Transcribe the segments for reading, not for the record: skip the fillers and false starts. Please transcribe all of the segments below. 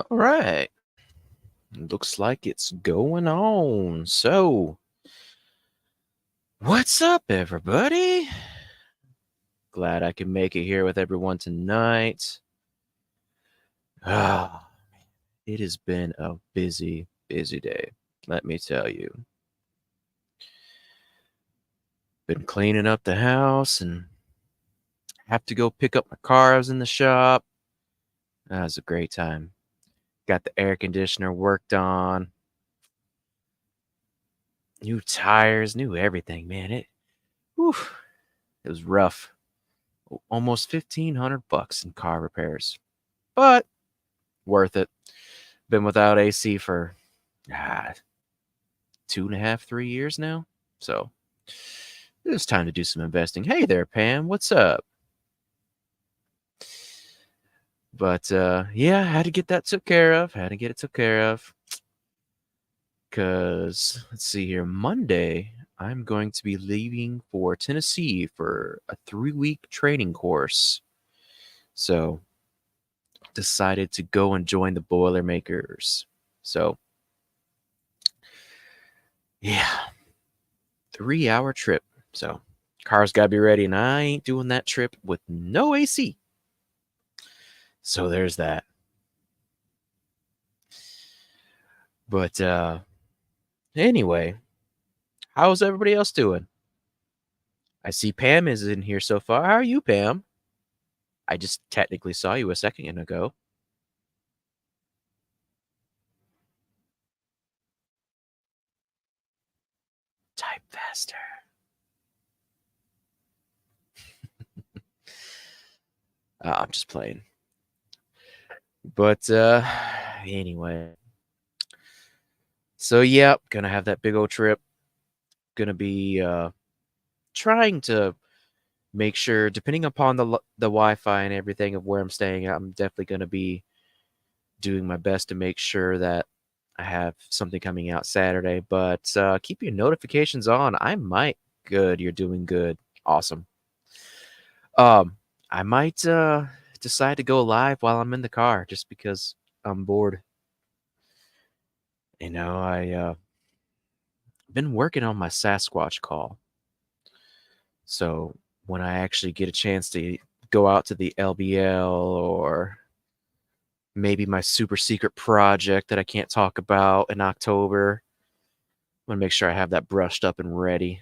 All right. Looks like it's going on. So, what's up, everybody? Glad I can make it here with everyone tonight. Ah, it has been a busy, busy day. Let me tell you. Been cleaning up the house and have to go pick up my car. I was in the shop. That was a great time. Got the air conditioner worked on. New tires, new everything, man. Whew, it was rough. Almost $1,500 in car repairs, but worth it. Been without AC for ah, 2.5, 3 years now. So it's time to do some investing. Hey there, Pam. What's up? But yeah, I had to get that took care of. Had to get it took care of. Because let's see here, Monday, I'm going to be leaving for Tennessee for a 3-week training course. So decided to go and join the Boilermakers. So yeah, 3-hour trip. So car's got to be ready, and I ain't doing that trip with no AC. So there's that. But anyway, how's everybody else doing? I see Pam is in here so far. How are you, Pam? I just technically saw you a second ago. Type faster. I'm just playing. But anyway. So yeah, gonna have that big old trip. Gonna be trying to make sure, depending upon the Wi-Fi and everything of where I'm staying, I'm definitely gonna be doing my best to make sure that I have something coming out Saturday. But keep your notifications on. I might. Good, you're doing good. Awesome. I might decide to go live while I'm in the car just because I'm bored. I been working on my Sasquatch call. So when I actually get a chance to go out to the LBL or maybe my super secret project that I can't talk about in October, I'm gonna make sure I have that brushed up and ready.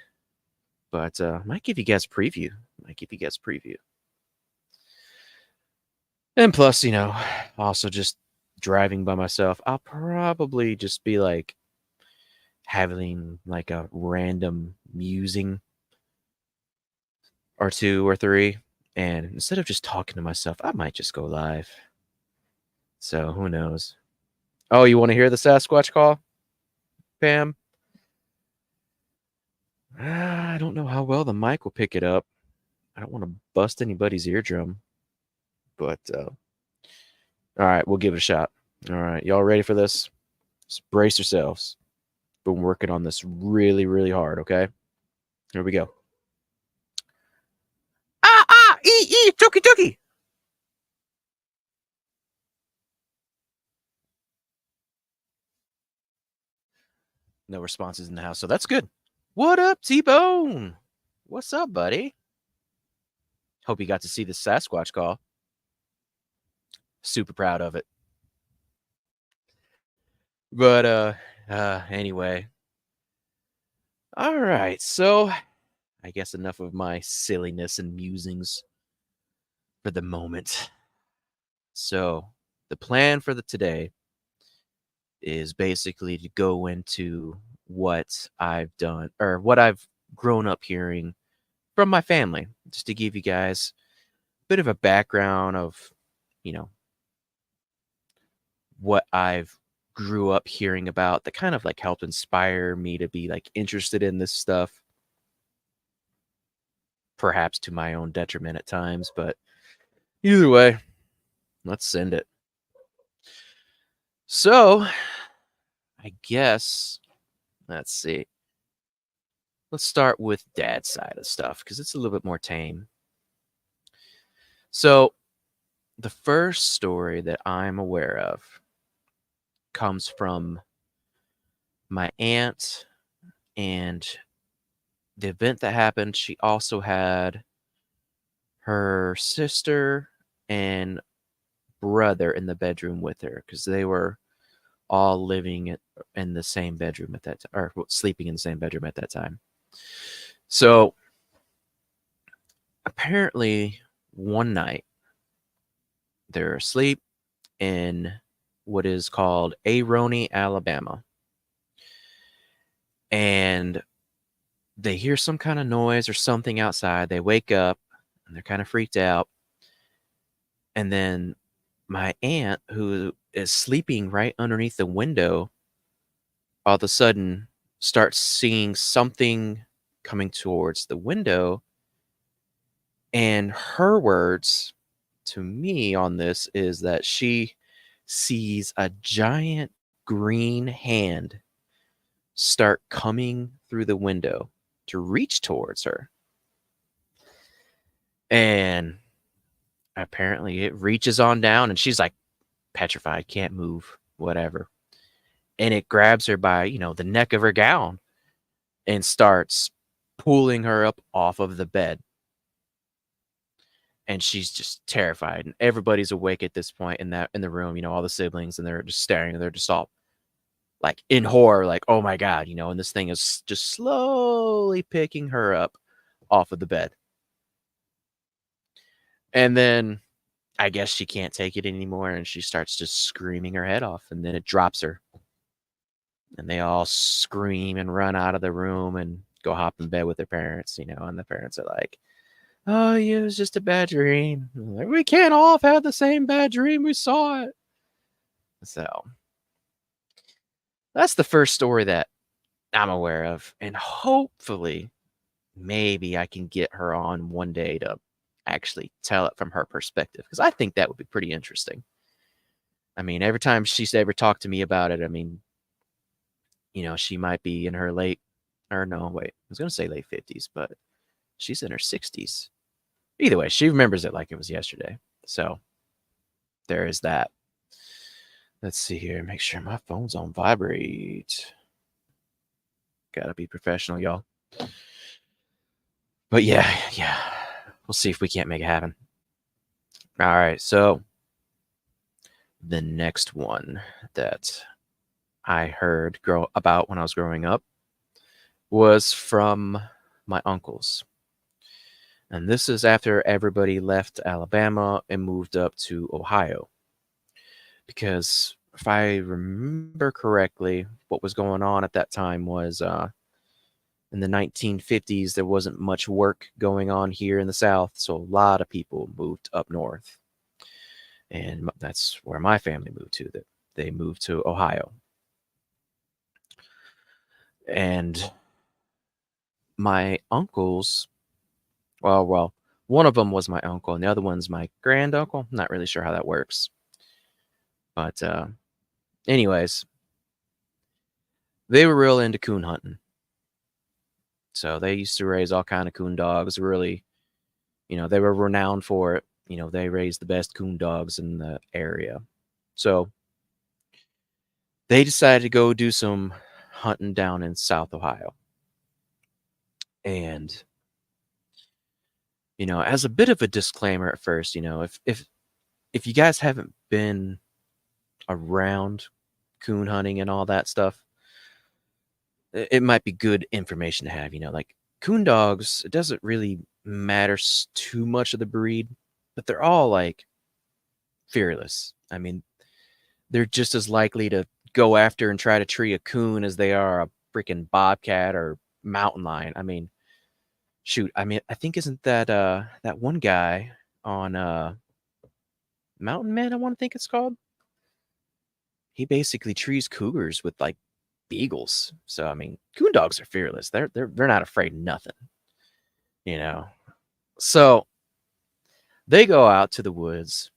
But might give you guys a preview. Might give you guys a preview. And plus, also just driving by myself, I'll probably just be like having like a random musing or two or three. And instead of just talking to myself, I might just go live. So who knows? Oh, you want to hear the Sasquatch call, Pam? I don't know how well the mic will pick it up. I don't want to bust anybody's eardrum, but all right, we'll give it a shot. All right, y'all ready for this? Just brace yourselves. Been working on this really, really hard, okay? Here we go. Tookie tookie. No responses in the house, so that's good. What up, T-Bone? What's up, buddy? Hope you got to see the Sasquatch call. Super proud of it. But anyway. All right, so I guess enough of my silliness and musings for the moment. So the plan for today is basically to go into what I've done or what I've grown up hearing from my family, just to give you guys a bit of a background of, you know, what I've grew up hearing about that kind of like helped inspire me to be like interested in this stuff, perhaps to my own detriment at times, but either way, let's send it. So, I guess, let's see. Let's start with dad's side of stuff because it's a little bit more tame. So, the first story that I'm aware of comes from my aunt, and the event that happened, she also had her sister and brother in the bedroom with her because they were all living in the same bedroom at that time, or sleeping in the same bedroom at that time. So apparently, one night they're asleep in what is called Aroney, Alabama, and they hear some kind of noise or something outside. They wake up and they're kind of freaked out. And then my aunt, who is sleeping right underneath the window, all of a sudden starts seeing something coming towards the window. And her words to me on this is that she sees a giant green hand start coming through the window to reach towards her. And apparently it reaches on down and she's like petrified, can't move, whatever. And it grabs her by, the neck of her gown and starts pulling her up off of the bed. And she's just terrified. And everybody's awake at this point in the room, all the siblings, and they're just staring, and they're just all like in horror, like, oh my God, and this thing is just slowly picking her up off of the bed. And then I guess she can't take it anymore, and she starts just screaming her head off, and then it drops her. And they all scream and run out of the room and go hop in bed with their parents, and the parents are like, oh, it was just a bad dream. Like, we can't all have had the same bad dream. We saw it. So that's the first story that I'm aware of. And hopefully, maybe I can get her on one day to actually tell it from her perspective, because I think that would be pretty interesting. I mean, every time she's ever talked to me about it, I mean, she might be in her I was going to say late 50s, but she's in her 60s. Either way, she remembers it like it was yesterday. So there is that. Let's see here. Make sure my phone's on vibrate. Gotta be professional, y'all. But yeah. We'll see if we can't make it happen. All right, so the next one that I heard about when I was growing up was from my uncles. And this is after everybody left Alabama and moved up to Ohio. Because if I remember correctly, what was going on at that time was in the 1950s, there wasn't much work going on here in the South. So a lot of people moved up north. And that's where my family moved to. That they moved to Ohio. And my uncles, well, one of them was my uncle, and the other one's my granduncle. I'm not really sure how that works. But anyways, they were real into coon hunting. So they used to raise all kind of coon dogs. Really, they were renowned for it. They raised the best coon dogs in the area. So they decided to go do some hunting down in South Ohio. And as a bit of a disclaimer at first, if you guys haven't been around coon hunting and all that stuff, it might be good information to have. Like coon dogs, it doesn't really matter too much of the breed, but they're all like fearless. I mean, they're just as likely to go after and try to tree a coon as they are a freaking bobcat or mountain lion. I mean, shoot, I think isn't that that one guy on Mountain Man, I want to think it's called? He basically trees cougars with like beagles. So I mean, coon dogs are fearless. They're not afraid of nothing. So they go out to the woods.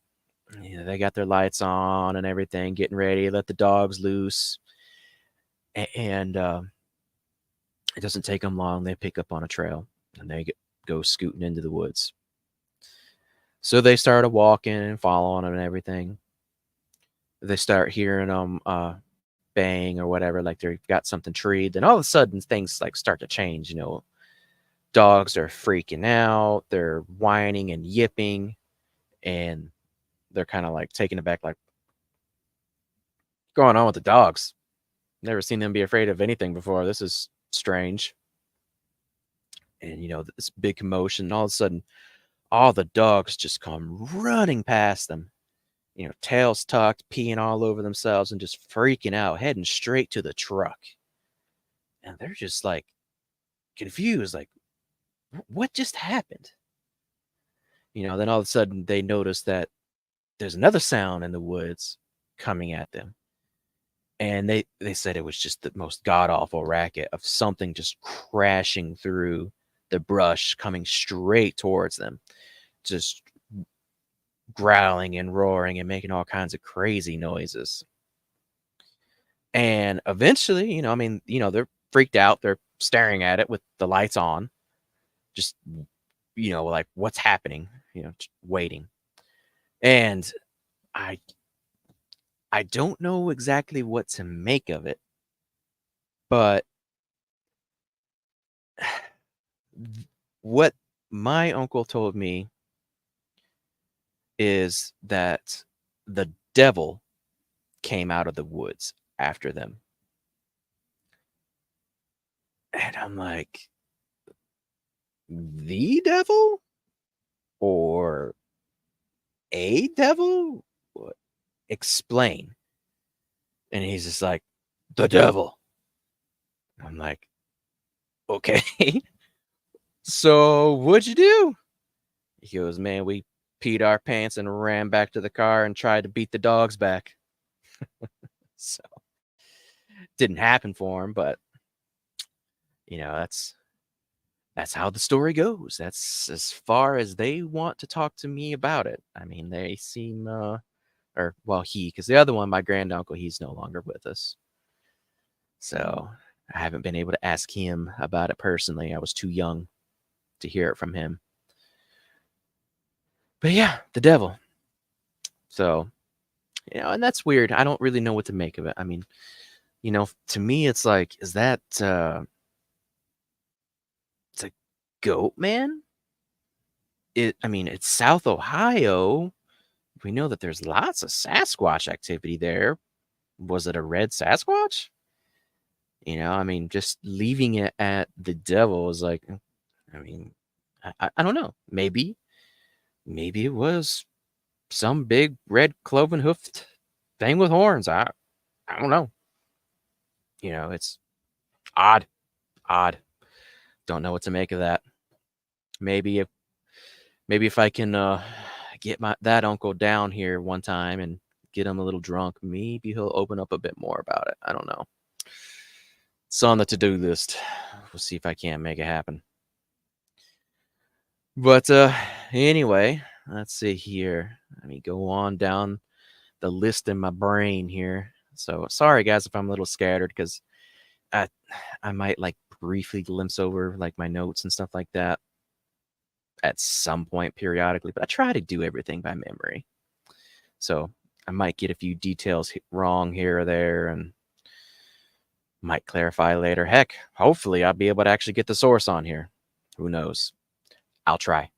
They got their lights on and everything, getting ready, let the dogs loose. And it doesn't take them long. They pick up on a trail and they go scooting into the woods. So they started walking and following them and everything. They start hearing them bang or whatever, like they've got something treed, then all of a sudden things like start to change. Dogs are freaking out, they're whining and yipping, and they're kind of like taken aback, like, going on with the dogs? Never seen them be afraid of anything before. This is strange. And this big commotion, all of a sudden, all the dogs just come running past them, tails tucked, peeing all over themselves, and just freaking out, heading straight to the truck. And they're just like confused, like, What just happened?" Then all of a sudden they notice that there's another sound in the woods coming at them. And they said it was just the most god awful racket of something just crashing through the brush, coming straight towards them, just growling and roaring and making all kinds of crazy noises. And eventually, they're freaked out. They're staring at it with the lights on, just, like, what's happening, just waiting. And I I don't know exactly what to make of it, but what my uncle told me is that the devil came out of the woods after them. And I'm like, the devil or a devil? What? Explain. And he's just like, the devil. I'm like, okay. So what'd you do? He goes, man, we peed our pants and ran back to the car and tried to beat the dogs back. So didn't happen for him, but that's how the story goes. That's as far as they want to talk to me about it. I mean, they seem or well, because the other one, my granduncle, he's no longer with us. So I haven't been able to ask him about it personally. I was too young to hear it from him. But yeah, the devil. So, and that's weird. I don't really know what to make of it. I mean, to me, it's like, is that it's a goat man? It's South Ohio. We know that there's lots of Sasquatch activity there. Was it a red Sasquatch? Just leaving it at the devil is like, I mean, I don't know. Maybe it was some big red cloven hoofed thing with horns. I don't know. It's odd, odd. Don't know what to make of that. Maybe if I can get that uncle down here one time and get him a little drunk, maybe he'll open up a bit more about it. I don't know. It's on the to-do list. We'll see if I can make it happen. But anyway, let's see here. Let me go on down the list in my brain here. So sorry guys if I'm a little scattered, because I might like briefly glimpse over like my notes and stuff like that at some point periodically, but I try to do everything by memory. So I might get a few details wrong here or there and might clarify later. Heck, hopefully I'll be able to actually get the source on here. Who knows? I'll try.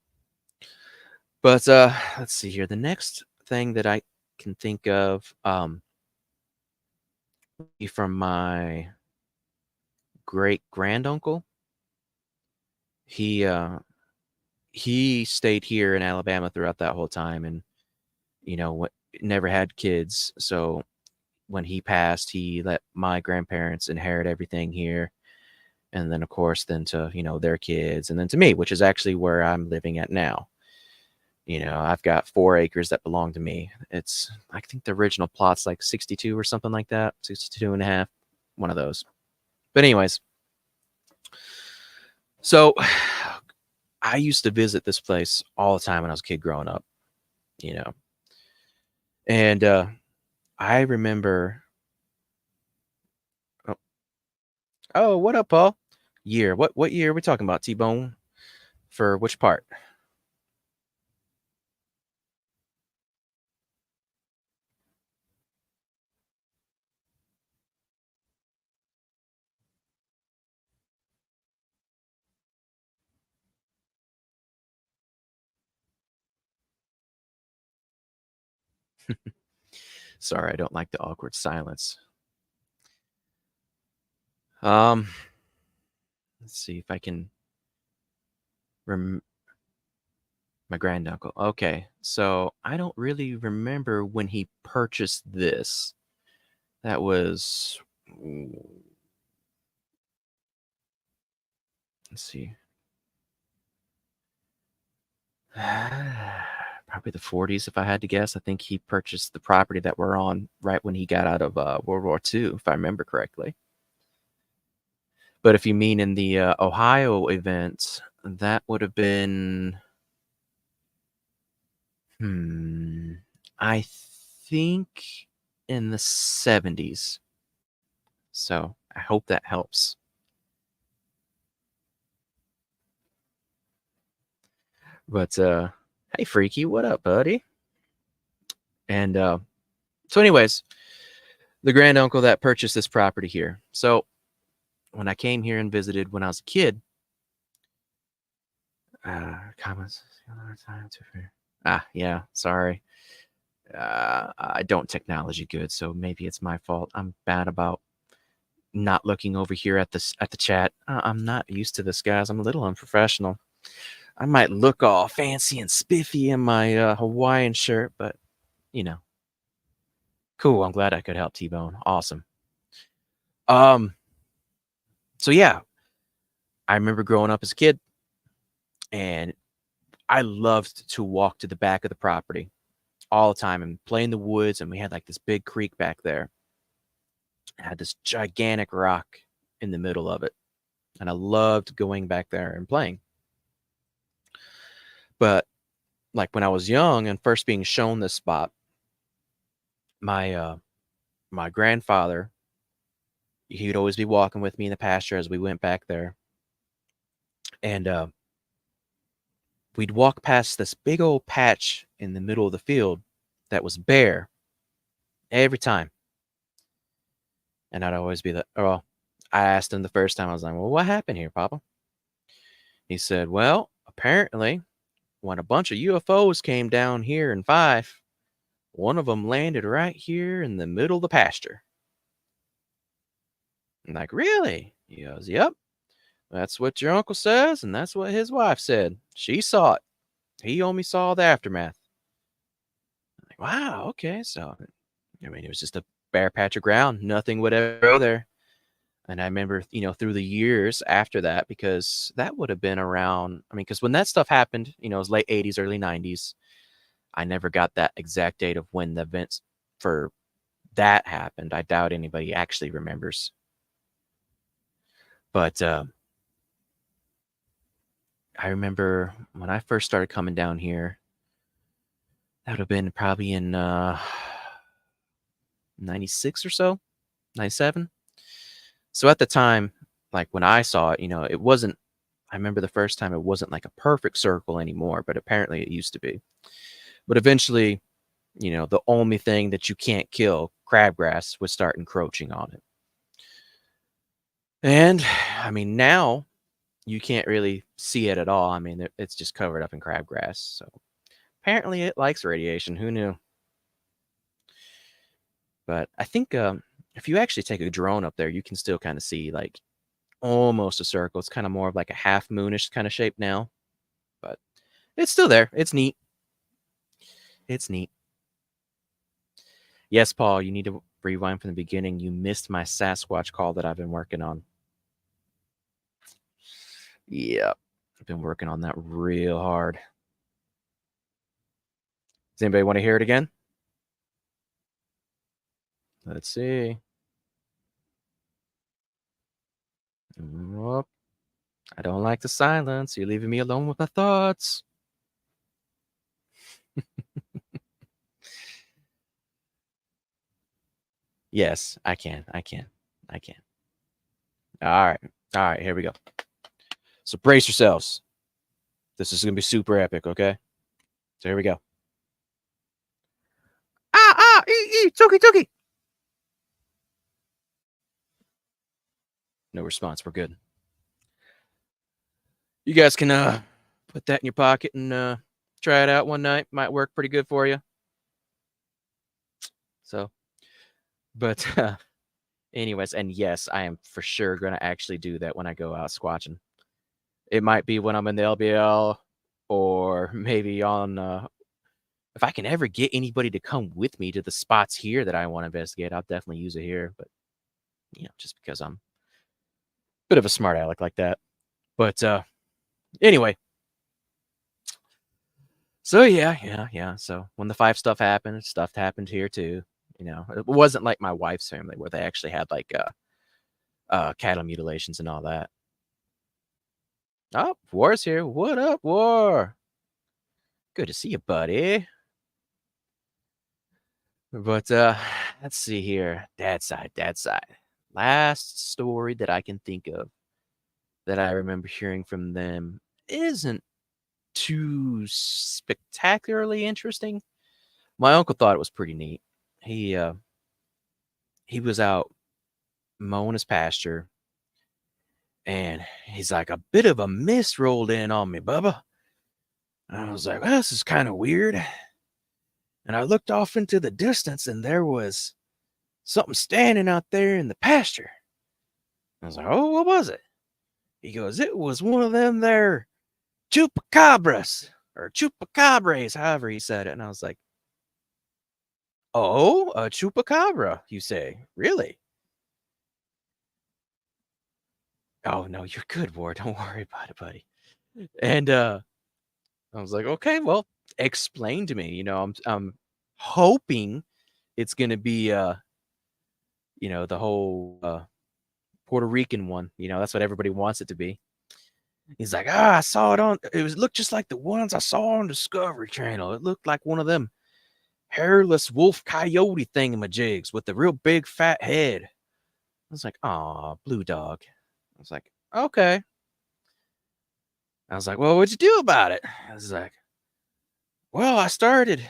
But let's see here. The next thing that I can think of from my great granduncle. He stayed here in Alabama throughout that whole time, and never had kids. So when he passed, he let my grandparents inherit everything here, and then of course to their kids, and then to me, which is actually where I'm living at now. I've got 4 acres that belong to me. I think the original plot's like 62 or something like that, 62 and a half, one of those. But anyways, so I used to visit this place all the time when I was a kid growing up, and I remember. Oh, oh, what up, Paul? Year? What year are we talking about, T-Bone? For which part? Sorry, I don't like the awkward silence. Um, let's see if I can rem my granduncle. Okay, so I don't really remember when he purchased this. That was, let's see, probably the 40s if I had to guess. I think he purchased the property that we're on right when he got out of World War II, if I remember correctly. But if you mean in the Ohio event, that would have been, hmm, I think in the 70s. So I hope that helps. But hey, Freaky, what up, buddy? And so, anyways, the granduncle that purchased this property here. So when I came here and visited when I was a kid, comments. Yeah, sorry. I don't technology good, so maybe it's my fault. I'm bad about not looking over here at the chat. I'm not used to this, guys. I'm a little unprofessional. I might look all fancy and spiffy in my Hawaiian shirt, but you know, cool. I'm glad I could help, T-Bone. Awesome. Um, so yeah, I remember growing up as a kid, and I loved to walk to the back of the property all the time and play in the woods. And we had like this big creek back there. It had this gigantic rock in the middle of it, and I loved going back there and playing. But like when I was young and first being shown this spot, my my grandfather, he'd always be walking with me in the pasture as we went back there, and we'd walk past this big old patch in the middle of the field that was bare every time. And I'd always be like, oh, I asked him the first time, I was like, well, what happened here, Papa? He said, well, apparently, when a bunch of UFOs came down here in five, one of them landed right here in the middle of the pasture. I'm like, really? He goes, yep. That's what your uncle says, and that's what his wife said. She saw it. He only saw the aftermath. I'm like, wow, okay. So, I mean, it was just a bare patch of ground. Nothing would ever go there. And I remember, through the years after that, because that would have been around, I mean, because when that stuff happened, it was late 80s, early 90s. I never got that exact date of when the events for that happened. I doubt anybody actually remembers. But I remember when I first started coming down here, that would have been probably in 96 or so, 97. So at the time, like when I saw it, it wasn't, I remember the first time it wasn't like a perfect circle anymore, but apparently it used to be. But eventually, the only thing that you can't kill, crabgrass, would start encroaching on it. And I mean, now you can't really see it at all. I mean, it's just covered up in crabgrass. So apparently it likes radiation. Who knew? But I think if you actually take a drone up there, you can still kind of see like almost a circle. It's kind of more of like a half moonish kind of shape now, but it's still there. It's neat. It's neat. Yes, Paul, you need to rewind from the beginning. You missed my Sasquatch call that I've been working on. Yep. I've been working on that real hard. Does anybody want to hear it again? Let's see. Oh, I don't like the silence. You're leaving me alone with my thoughts. Yes, I can. I can. I can. All right. All right. Here we go. So brace yourselves. This is going to be super epic, okay? So here we go. Toki, Toki. No response. We're good. You guys can put that in your pocket and try it out one night. Might work pretty good for you. So, but anyways, and yes, I am for sure gonna actually do that when I go out squatching. It might be when I'm in the LBL, or maybe on if I can ever get anybody to come with me to the spots here that I want to investigate, I'll definitely use it here. But just because I'm a bit of a smart aleck like that. But anyway, so yeah. So when the 5 stuff happened here too. It wasn't like my wife's family where they actually had like cattle mutilations and all that. Oh, War's here. What up, War? Good to see you, buddy. But let's see here. Dad's side. Last story that I can think of that I remember hearing from them isn't too spectacularly interesting. My uncle thought it was pretty neat. He was out mowing his pasture, and he's like, a bit of a mist rolled in on me, Bubba. And I was like, well, this is kind of weird. And I looked off into the distance, and there was something standing out there in the pasture. I was like, oh, what was it? He goes, it was one of them there chupacabras or chupacabras, however he said it. And I was like, oh, a chupacabra, you say? Really? Oh, no, you're good, Ward. Don't worry about it, buddy. And I was like, okay, well, explain to me. I'm hoping it's gonna be the whole Puerto Rican one. That's what everybody wants it to be. He's like, I saw it looked just like the ones I saw on Discovery Channel. It looked like one of them hairless wolf coyote thingamajigs with a real big fat head. I was like, aw, blue dog. I was like, okay. I was like, well, what'd you do about it? I was like, well, I started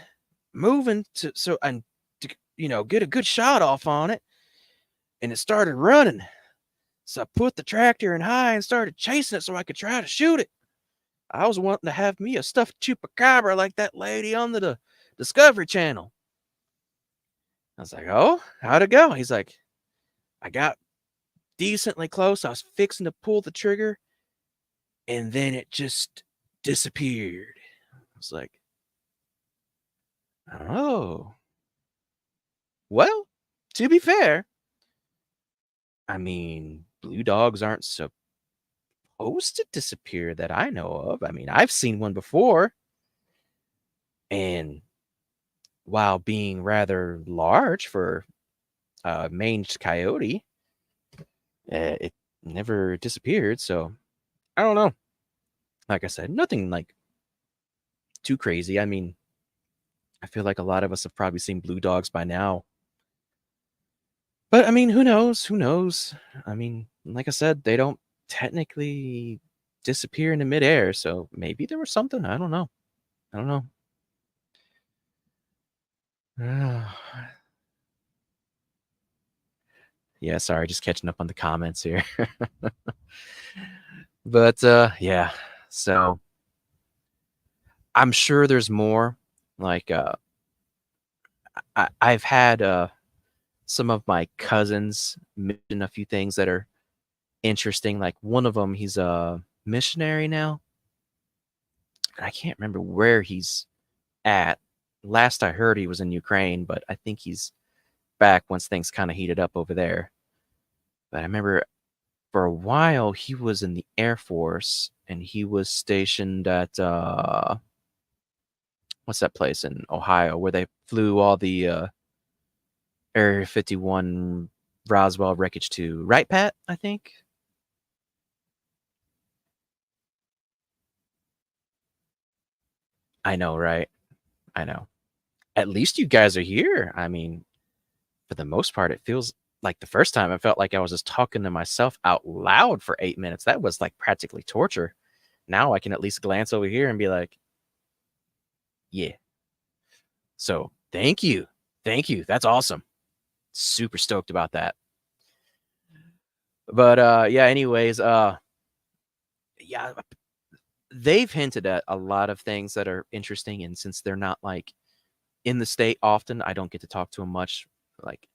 moving to get a good shot off on it, and it started running. So I put the tractor in high and started chasing it so I could try to shoot it. I was wanting to have me a stuffed chupacabra like that lady on the Discovery Channel. I was like, oh, how'd it go? He's like, I got decently close. I was fixing to pull the trigger, and then it just disappeared. I was like, oh. Well, to be fair, I mean, blue dogs aren't supposed to disappear that I know of. I mean, I've seen one before, and while being rather large for a mange coyote, it never disappeared. So I don't know. Like I said, nothing like too crazy. I mean, I feel like a lot of us have probably seen blue dogs by now. But I mean, who knows? Who knows? I mean, like I said, they don't technically disappear into midair. So maybe there was something. I don't know. I don't know. Yeah, sorry, just catching up on the comments here. But yeah, so I'm sure there's more. Like I've had some of my cousins mention a few things that are interesting. Like one of them, he's a missionary now. I can't remember where he's at. Last I heard, he was in Ukraine, but I think he's back once things kind of heated up over there. But I remember for a while he was in the Air Force, and he was stationed at what's that place in Ohio where they flew all the Area 51 Roswell wreckage to, right, Pat? I think. I know, right? I know. At least you guys are here. I mean, for the most part, it feels like the first time I felt like I was just talking to myself out loud for 8 minutes. That was like practically torture. Now I can at least glance over here and be like, yeah. So thank you. Thank you. That's awesome. Super stoked about that. But yeah, anyways, yeah, they've hinted at a lot of things that are interesting, and since they're not like in the state often. I don't get to talk to him much. Like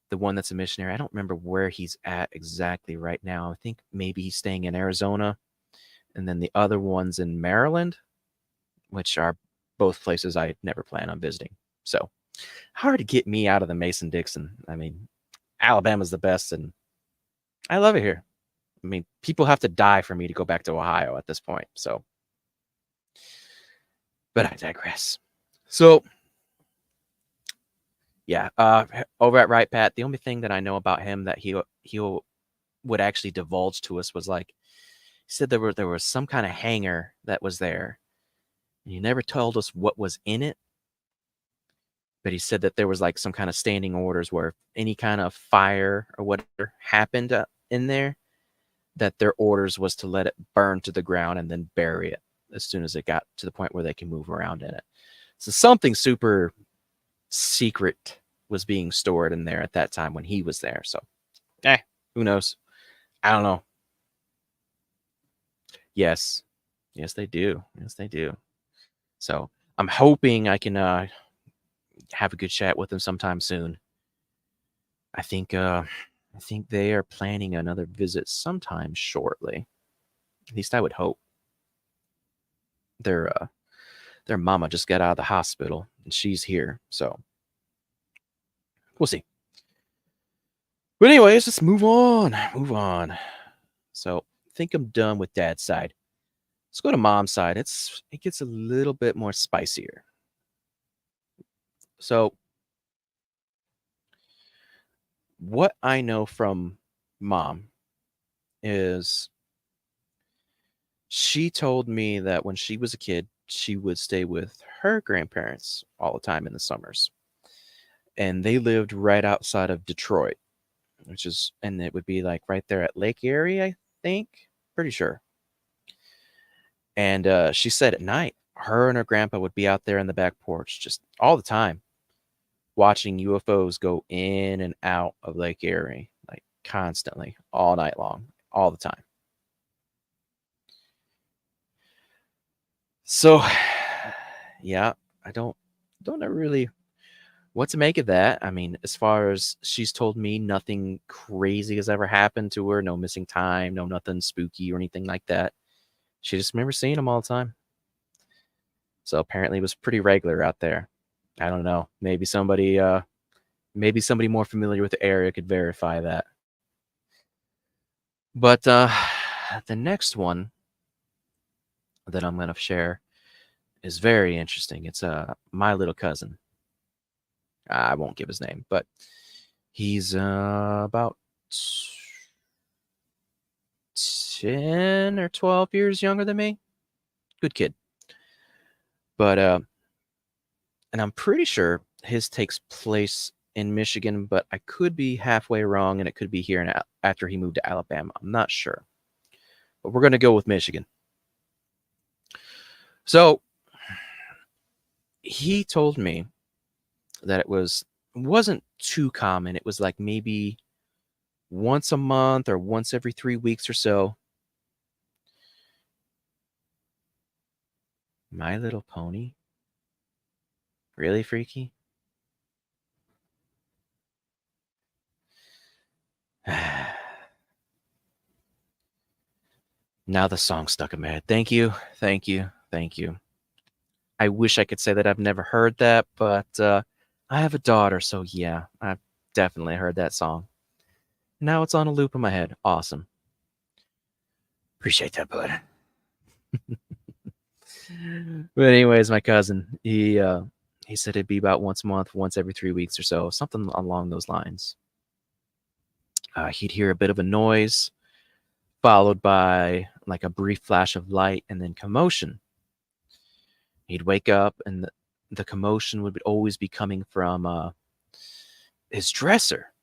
the one that's a missionary, I don't remember where he's at exactly right now. I think maybe he's staying in Arizona, and then the other one's in Maryland, which are both places I never plan on visiting. So hard to get me out of the Mason-Dixon. I mean, Alabama's the best, and I love it here. I mean, people have to die for me to go back to Ohio at this point. So, but I digress. So, yeah, over at Right Pat, the only thing that I know about him that he would actually divulge to us was like he said there was some kind of hangar that was there, and he never told us what was in it. But he said that there was like some kind of standing orders where any kind of fire or whatever happened in there, that their orders was to let it burn to the ground and then bury it as soon as it got to the point where they can move around in it. So something super secret was being stored in there at that time when he was there. So, who knows? I don't know. Yes, they do. Yes, they do. So I'm hoping I can have a good chat with him sometime soon. I think they are planning another visit sometime shortly. At least I would hope. Their mama just got out of the hospital and she's here, so we'll see. But anyways, let's move on. So I think I'm done with Dad's side. Let's go to Mom's side. It gets a little bit more spicier. So what I know from Mom is she told me that when she was a kid, she would stay with her grandparents all the time in the summers. And they lived right outside of Detroit, and it would be like right there at Lake Erie, I think. Pretty sure. And she said at night, her and her grandpa would be out there in the back porch just all the time, watching UFOs go in and out of Lake Erie, like constantly, all night long, all the time. So, yeah, I don't know really what to make of that. I mean, as far as she's told me, nothing crazy has ever happened to her. No missing time, no nothing spooky or anything like that. She just remembers seeing them all the time. So apparently it was pretty regular out there. I don't know. Maybe somebody more familiar with the area could verify that. But the next one that I'm going to share is very interesting. It's my little cousin. I won't give his name, but he's about 10 or 12 years younger than me. Good kid. But and I'm pretty sure his takes place in Michigan, but I could be halfway wrong, and it could be here after he moved to Alabama. I'm not sure, but we're going to go with Michigan. So he told me that it wasn't too common. It was like maybe once a month or once every 3 weeks or so. My Little Pony? Really freaky? Now the song stuck in my head. Thank you. I wish I could say that I've never heard that, but I have a daughter, so yeah, I've definitely heard that song. Now it's on a loop in my head. Awesome. Appreciate that, bud. But anyways, my cousin, he said it'd be about once a month, once every 3 weeks or so, something along those lines. He'd hear a bit of a noise, followed by like a brief flash of light and then commotion. He'd wake up, and the commotion would always be coming from his dresser.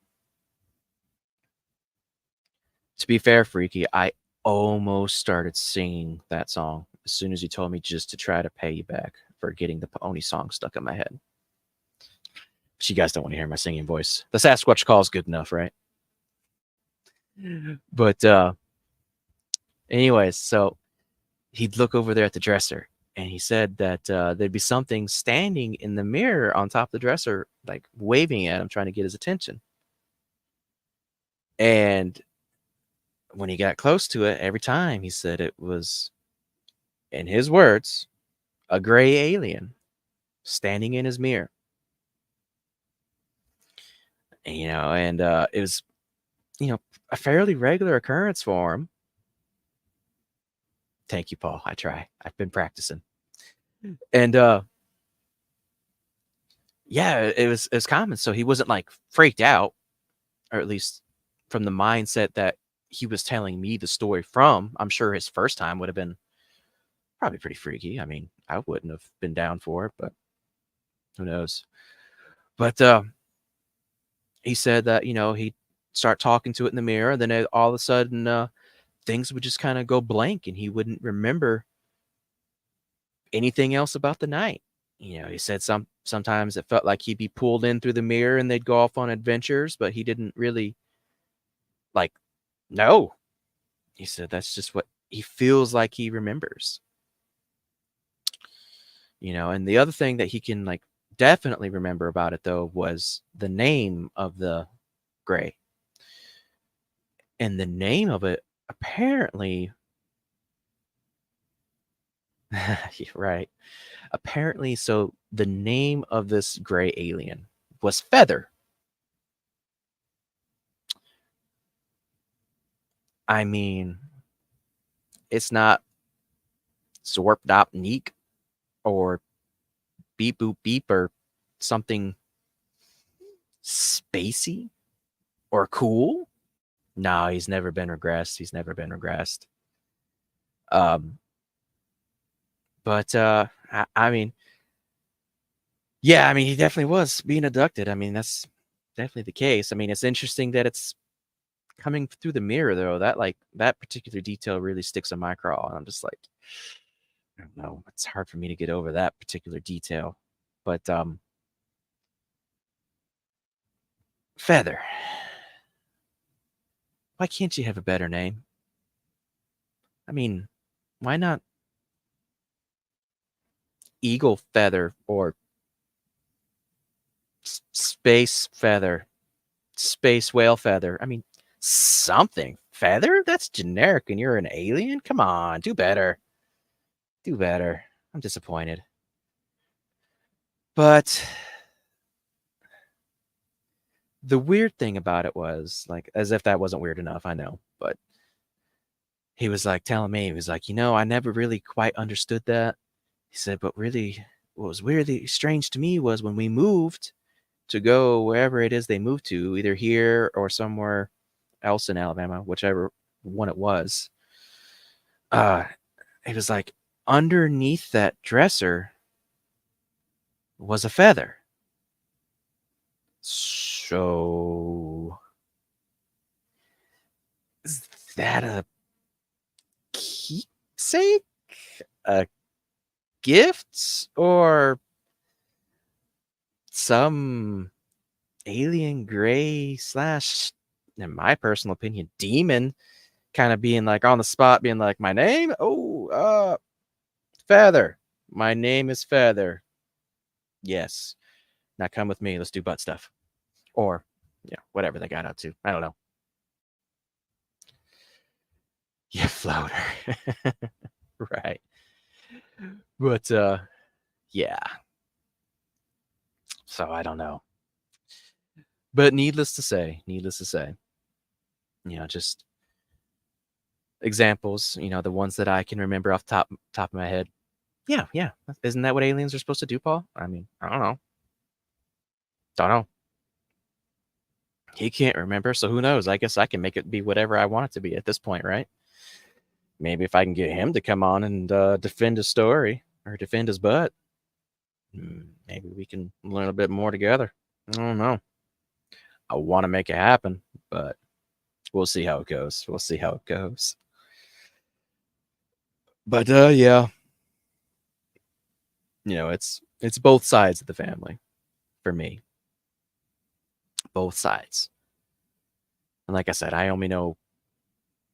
To be fair, Freaky, I almost started singing that song as soon as you told me, just to try to pay you back for getting the pony song stuck in my head. But you guys don't want to hear my singing voice. The Sasquatch call is good enough, right? But anyways, so he'd look over there at the dresser, And he said that there'd be something standing in the mirror on top of the dresser, like waving at him, trying to get his attention. And when he got close to it, every time he said it was, in his words, a gray alien standing in his mirror. And, it was, a fairly regular occurrence for him. Thank you, Paul. I try. I've been practicing. And yeah, it was common. So he wasn't like freaked out, or at least from the mindset that he was telling me the story from. I'm sure his first time would have been probably pretty freaky. I mean, I wouldn't have been down for it, but who knows? But he said that, he'd start talking to it in the mirror, and then all of a sudden things would just kind of go blank and he wouldn't remember anything else about the night. He said sometimes it felt like he'd be pulled in through the mirror and they'd go off on adventures, but he didn't really like know. He said that's just what he feels like he remembers. And the other thing that he can like definitely remember about it though was the name of the gray. And the name of it apparently right. Apparently, so the name of this gray alien was Feather. I mean, it's not Zorp Dop Neek or Beep Boop Beep or something spacey or cool. No, he's never been regressed. He's never been regressed. But I mean, yeah, I mean, he definitely was being abducted. I mean, that's definitely the case. I mean, it's interesting that it's coming through the mirror though. That particular detail really sticks in my craw, and I'm just like, I don't know. It's hard for me to get over that particular detail. But Feather. Why can't you have a better name? I mean, why not Eagle Feather or Space Feather, Space Whale Feather? I mean, something. Feather? That's generic and you're an alien? Come on, do better. Do better. I'm disappointed. But the weird thing about it was, like, as if that wasn't weird enough, I know, but he was like telling me, he was like, I never really quite understood that. He said, but really, what was weirdly strange to me was when we moved to go wherever it is they moved to, either here or somewhere else in Alabama, whichever one it was. It was like underneath that dresser was a feather. So is that a keepsake? A gift? Or some alien gray slash, in my personal opinion, demon kind of being like on the spot, being like, my name? Oh, Feather. My name is Feather. Yes. Now come with me. Let's do butt stuff. Or, whatever they got up to. I don't know. Yeah, floater. Right. But yeah. So I don't know. But needless to say, just examples, the ones that I can remember off the top of my head. Yeah, yeah. Isn't that what aliens are supposed to do, Paul? I mean, I don't know. Don't know. He can't remember, so who knows? I guess I can make it be whatever I want it to be at this point, right? Maybe if I can get him to come on and defend his story or defend his butt, maybe we can learn a bit more together. I don't know. I want to make it happen, but we'll see how it goes. We'll see how it goes. But yeah, it's both sides of the family for me. Both sides. And like I said, I only know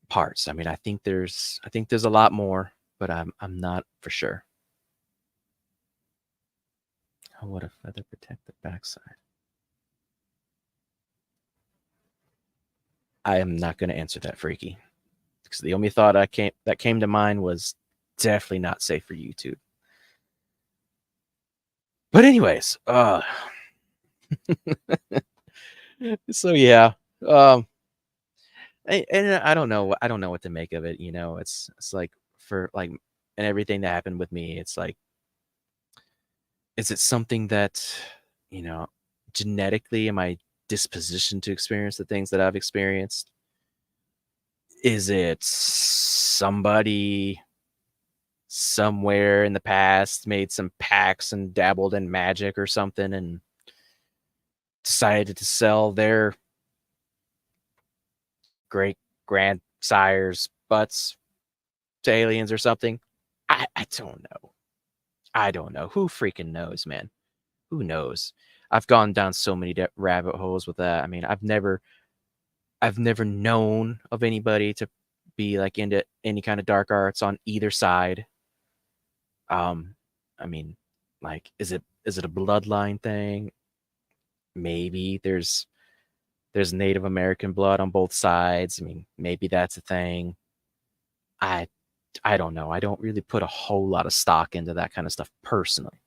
parts. I mean, I think there's a lot more, but I'm not for sure. How would a feather protect the backside? I am not going to answer that, Freaky, because the only thought that came to mind was definitely not safe for YouTube. But anyways, so yeah, um, and I don't know what to make of it. You know, it's like for like and everything that happened with me, it's like, is it something that, you know, genetically am I dispositioned to experience the things that I've experienced? Is it somebody somewhere in the past made some pacts and dabbled in magic or something and decided to sell their great grandsires butts to aliens or something? I don't know. I don't know. Who freaking knows, man? Who knows? I've gone down so many rabbit holes with that. I mean, I've never known of anybody to be like into any kind of dark arts on either side. Um, I mean, like, is it a bloodline thing? Maybe there's Native American blood on both sides. I mean, maybe that's a thing. I I don't know. I don't really put a whole lot of stock into that kind of stuff personally.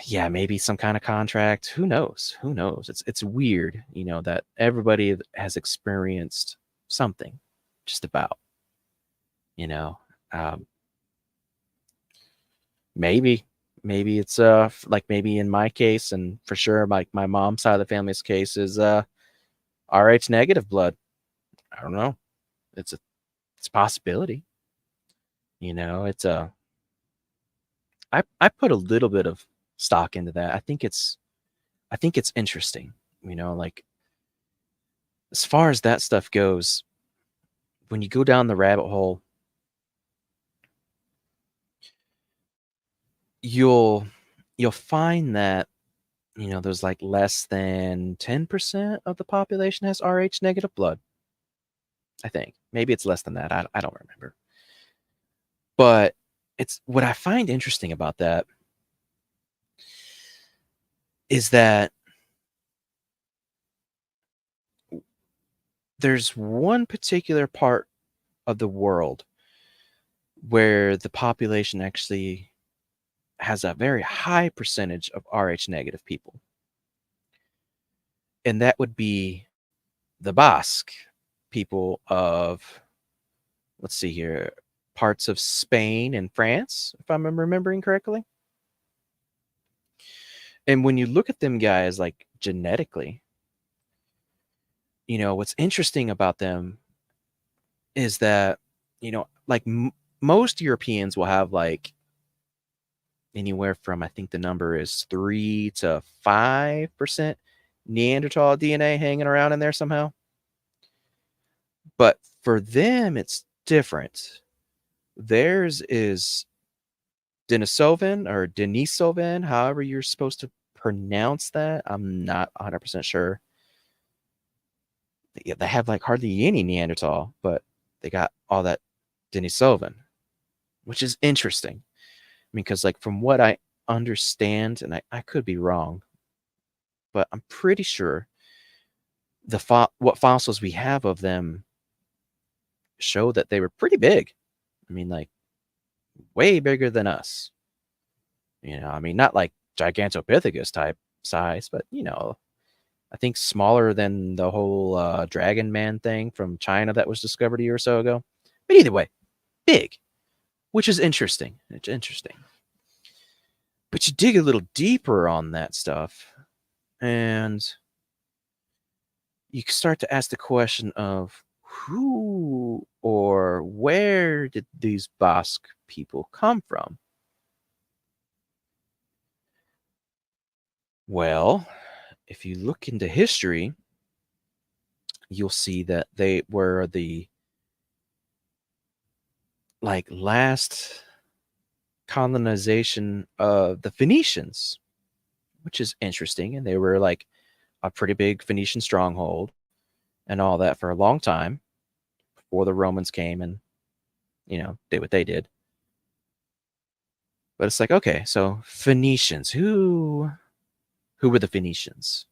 Yeah, maybe some kind of contract. Who knows? Who knows? It's weird, you know, that everybody has experienced something, just about, you know. Um, maybe, maybe it's like maybe in my case, and for sure, like my mom's side of the family's case is RH negative blood. I don't know. It's a it's a possibility. You know, it's a I put a little bit of stock into that. I think it's interesting. You know, like as far as that stuff goes, when you go down the rabbit hole, you'll you'll find that, you know, there's like less than 10% of the population has RH negative blood. I think maybe it's less than that. I don't remember. But it's what I find interesting about that is that there's one particular part of the world where the population actually has a very high percentage of RH negative people. And that would be the Basque people of, let's see here, parts of Spain and France, if I'm remembering correctly. And when you look at them guys like genetically, you know, what's interesting about them is that, you know, like most Europeans will have like anywhere from, I think the number is 3 to 5% Neanderthal DNA hanging around in there somehow. But for them, it's different. Theirs is Denisovan or Denisovan, however you're supposed to pronounce that. I'm not 100% sure. Yeah, they have like hardly any Neanderthal, but they got all that Denisovan, which is interesting. I mean, because like from what I understand, and I could be wrong, but I'm pretty sure what fossils we have of them show that they were pretty big. I mean, like way bigger than us. You know, I mean, not like Gigantopithecus type size, but you know, I think smaller than the whole Dragon Man thing from China that was discovered a year or so ago. But either way, big, which is interesting. It's interesting. But you dig a little deeper on that stuff, and you start to ask the question of who or where did these Basque people come from? Well, if you look into history, you'll see that they were the like last colonization of the Phoenicians, which is interesting. And they were like a pretty big Phoenician stronghold and all that for a long time before the Romans came and, you know, did what they did. But it's like, okay, so Phoenicians. Who were the Phoenicians?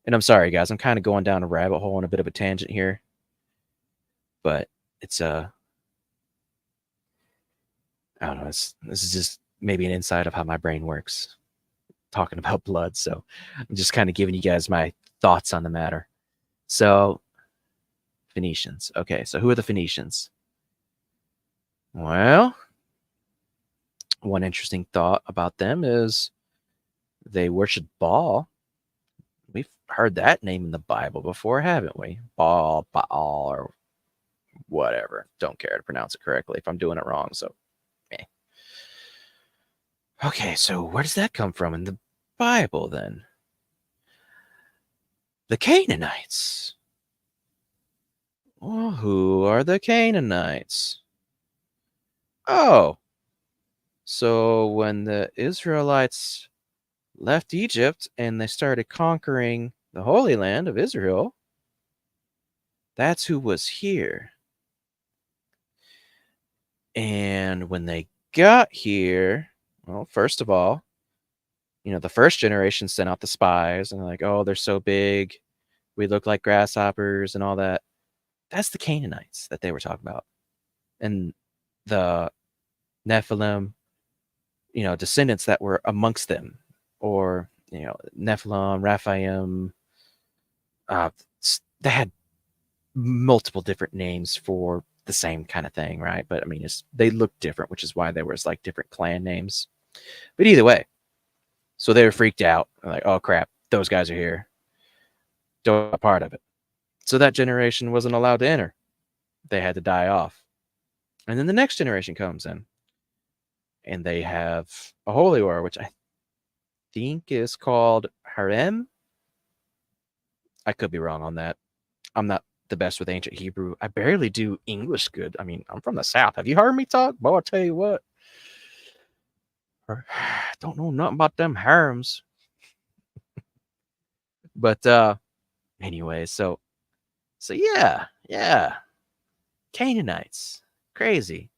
And I'm sorry, guys, I'm kind of going down a rabbit hole on a bit of a tangent here, but it's I don't know. This is just maybe an insight of how my brain works, talking about blood. So I'm just kind of giving you guys my thoughts on the matter. So Phoenicians. Okay, so who are the Phoenicians? Well, one interesting thought about them is they worship Baal. We've heard that name in the Bible before, haven't we? Baal, or whatever. Don't care to pronounce it correctly if I'm doing it wrong. So, eh. Okay, so where does that come from in the Bible then? The Canaanites. Well, who are the Canaanites? Oh, so when the Israelites left Egypt and they started conquering the Holy Land of Israel, that's who was here. And when they got here, well, first of all, the first generation sent out the spies and they're like, oh, they're so big. We look like grasshoppers and all that. That's the Canaanites that they were talking about. And the Nephilim, descendants that were amongst them, or, Nephilim, Raphaim, they had multiple different names for the same kind of thing, right? But I mean, they looked different, which is why there was like different clan names. But either way, so they were freaked out. Like, oh crap, those guys are here. Don't be a part of it. So that generation wasn't allowed to enter. They had to die off. And then the next generation comes in. And they have a holy war, which I think is called harem. I could be wrong on that. I'm not the best with ancient Hebrew. I barely do English good. I mean, I'm from the South. Have you heard me talk? Boy, I'll tell you what. Don't know nothing about them harems. But anyway, so yeah. Canaanites. Crazy.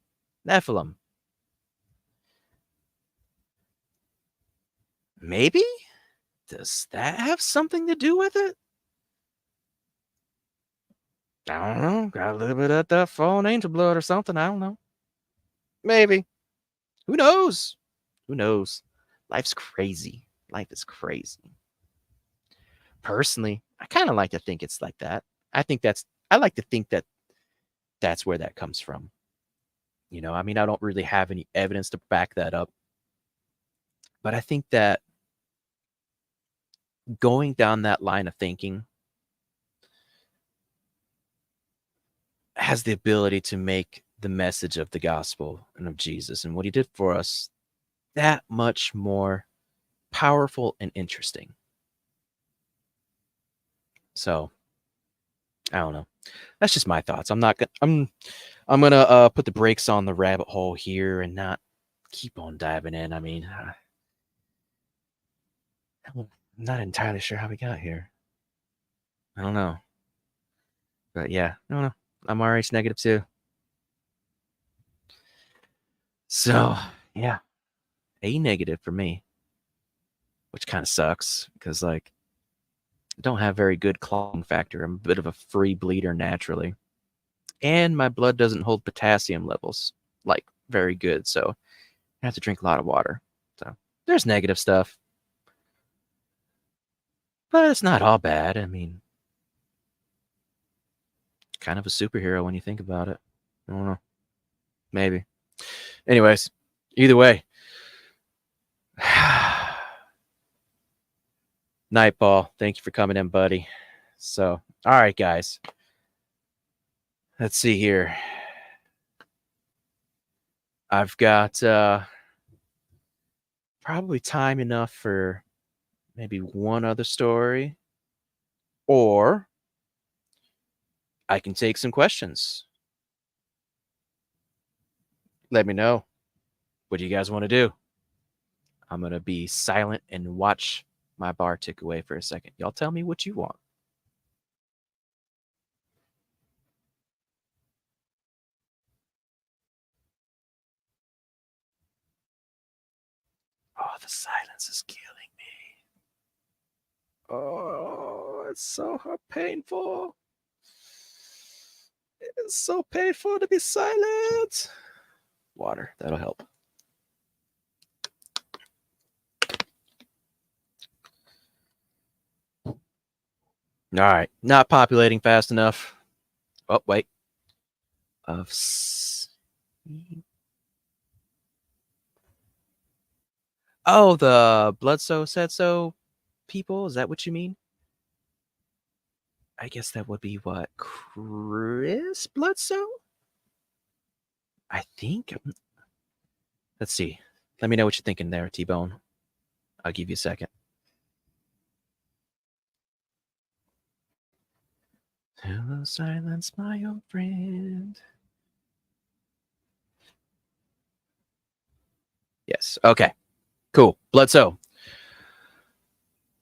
Nephilim. Maybe? Does that have something to do with it? I don't know. Got a little bit of that fallen angel blood or something. I don't know. Maybe. Who knows? Who knows? Life's crazy. Life is crazy. Personally, I kind of like to think it's like that. I like to think that that's where that comes from. I mean, I don't really have any evidence to back that up, but I think that going down that line of thinking has the ability to make the message of the gospel and of Jesus and what he did for us that much more powerful and interesting. So, I don't know. That's just my thoughts. I'm gonna put the brakes on the rabbit hole here and not keep on diving in. I mean, I'm not entirely sure how we got here. I don't know, but yeah, no, I'm RH negative too. So yeah, A negative for me, which kind of sucks because like I don't have very good clotting factor. I'm a bit of a free bleeder naturally, and my blood doesn't hold potassium levels like very good. So I have to drink a lot of water. So there's negative stuff, but it's not all bad. I mean, kind of a superhero when you think about it. I don't know. Maybe. Anyways, either way. Nightball, thank you for coming in, buddy. So, all right, guys. Let's see here. I've got probably time enough for maybe one other story, or I can take some questions. Let me know. What do you guys want to do? I'm going to be silent and watch my bar tick away for a second. Y'all tell me what you want. the silence is killing me. Oh, it's so painful. It's so painful to be silent. Water, that'll help. All right, not populating fast enough. Oh, wait. Oh, the Bloodso said so people? Is that what you mean? I guess that would be what? Chris Bloodso? I think. Let's see. Let me know what you're thinking there, T-Bone. I'll give you a second. Hello, silence, my old friend. Yes. Okay. Cool. Bloodso.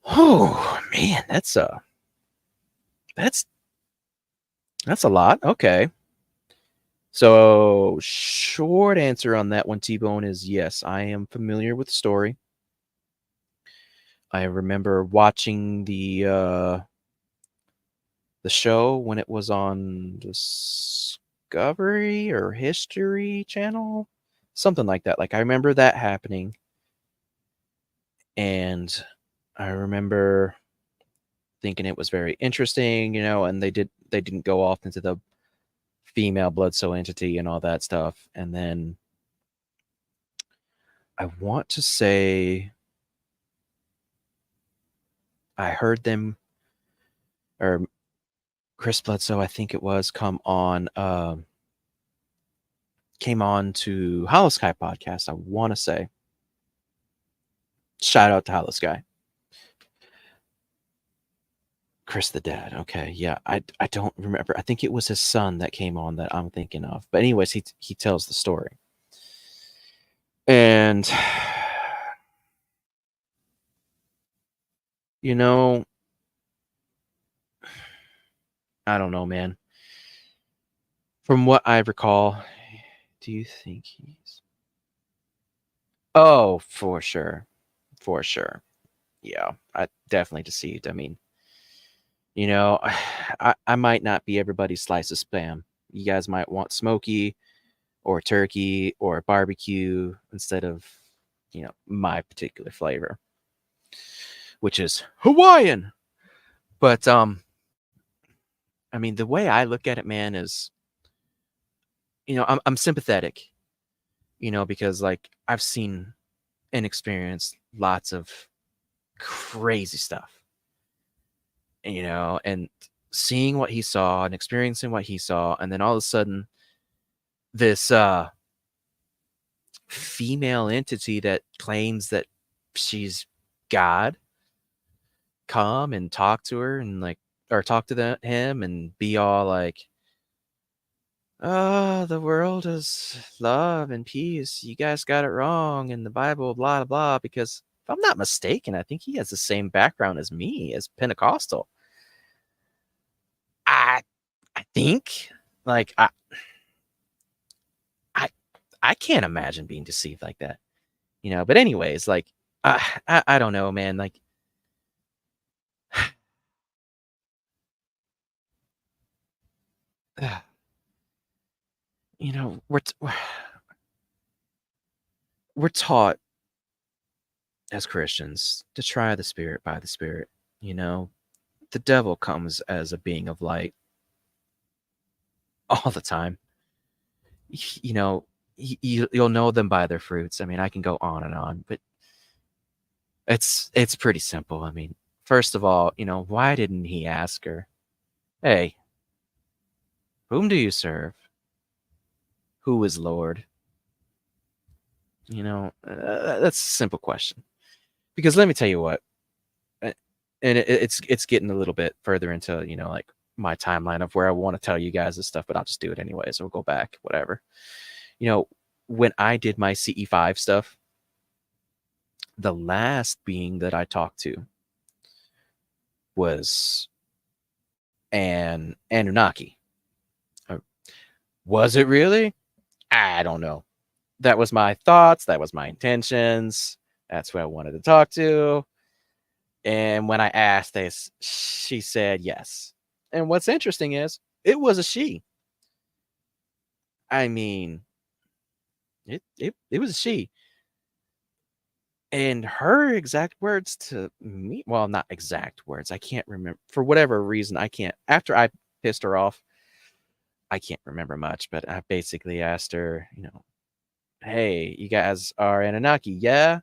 Oh man, that's a lot. Okay. So short answer on that one, T-Bone, is yes, I am familiar with the story. I remember watching the show when it was on Discovery or History Channel, something like that. Like I remember that happening, and I remember thinking it was very interesting, and they didn't go off into the female Bloodso entity and all that stuff. And then I want to say I heard them, or Chris Bloodso, I think it was, came on to Hollow Sky podcast, I want to say. Shout out to Hollow Sky. Chris the dad. Okay, yeah, I don't remember. I think it was his son that came on that I'm thinking of. But anyways, he tells the story. And I don't know, man. From what I recall, do you think he's... Oh, for sure. For sure. Yeah, I definitely deceived. I mean, I might not be everybody's slice of spam. You guys might want smoky or turkey or barbecue instead of, my particular flavor, which is Hawaiian. But I mean, the way I look at it, man, is, I'm sympathetic, because like I've seen and experienced lots of crazy stuff, and seeing what he saw and experiencing what he saw, and then all of a sudden this female entity that claims that she's God come and talk to her and or talk to him and be all like, oh, the world is love and peace, you guys got it wrong in the Bible, blah blah blah. Because if I'm not mistaken, I think he has the same background as me, as Pentecostal. I think, like, I can't imagine being deceived like that, but anyways, like, I don't know, man, like, we're taught as Christians to try the spirit by the spirit. The devil comes as a being of light all the time. You'll know them by their fruits. I mean, I can go on and on, but it's pretty simple. I mean, first of all, why didn't he ask her, hey, whom do you serve? Who is Lord? That's a simple question. Because let me tell you what, and it's getting a little bit further into, like my timeline of where I want to tell you guys this stuff, but I'll just do it anyways. We'll go back, whatever. When I did my CE5 stuff, the last being that I talked to was an Anunnaki. Was it really? I don't know. That was my thoughts. That was my intentions. That's who I wanted to talk to. And when I asked, she said yes. And what's interesting is it was a she. I mean, it was a she. And her exact words to me, well, not exact words. I can't remember for whatever reason. I can't. After I pissed her off, I can't remember much. But I basically asked her, hey, you guys are Anunnaki, yeah?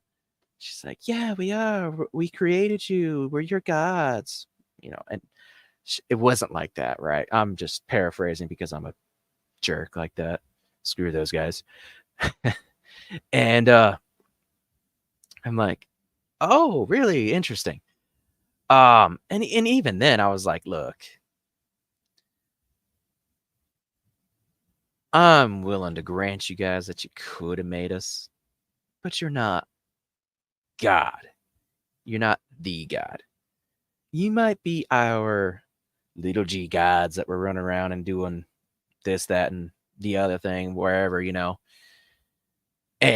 She's like, yeah, we are. We created you. We're your gods. And it wasn't like that, right? I'm just paraphrasing because I'm a jerk like that. Screw those guys. And I'm like, oh, really interesting. And even then I was like, look, I'm willing to grant you guys that you could have made us, but you're not God. You're not the God. You might be our little g gods that were running around and doing this, that, and the other thing wherever. And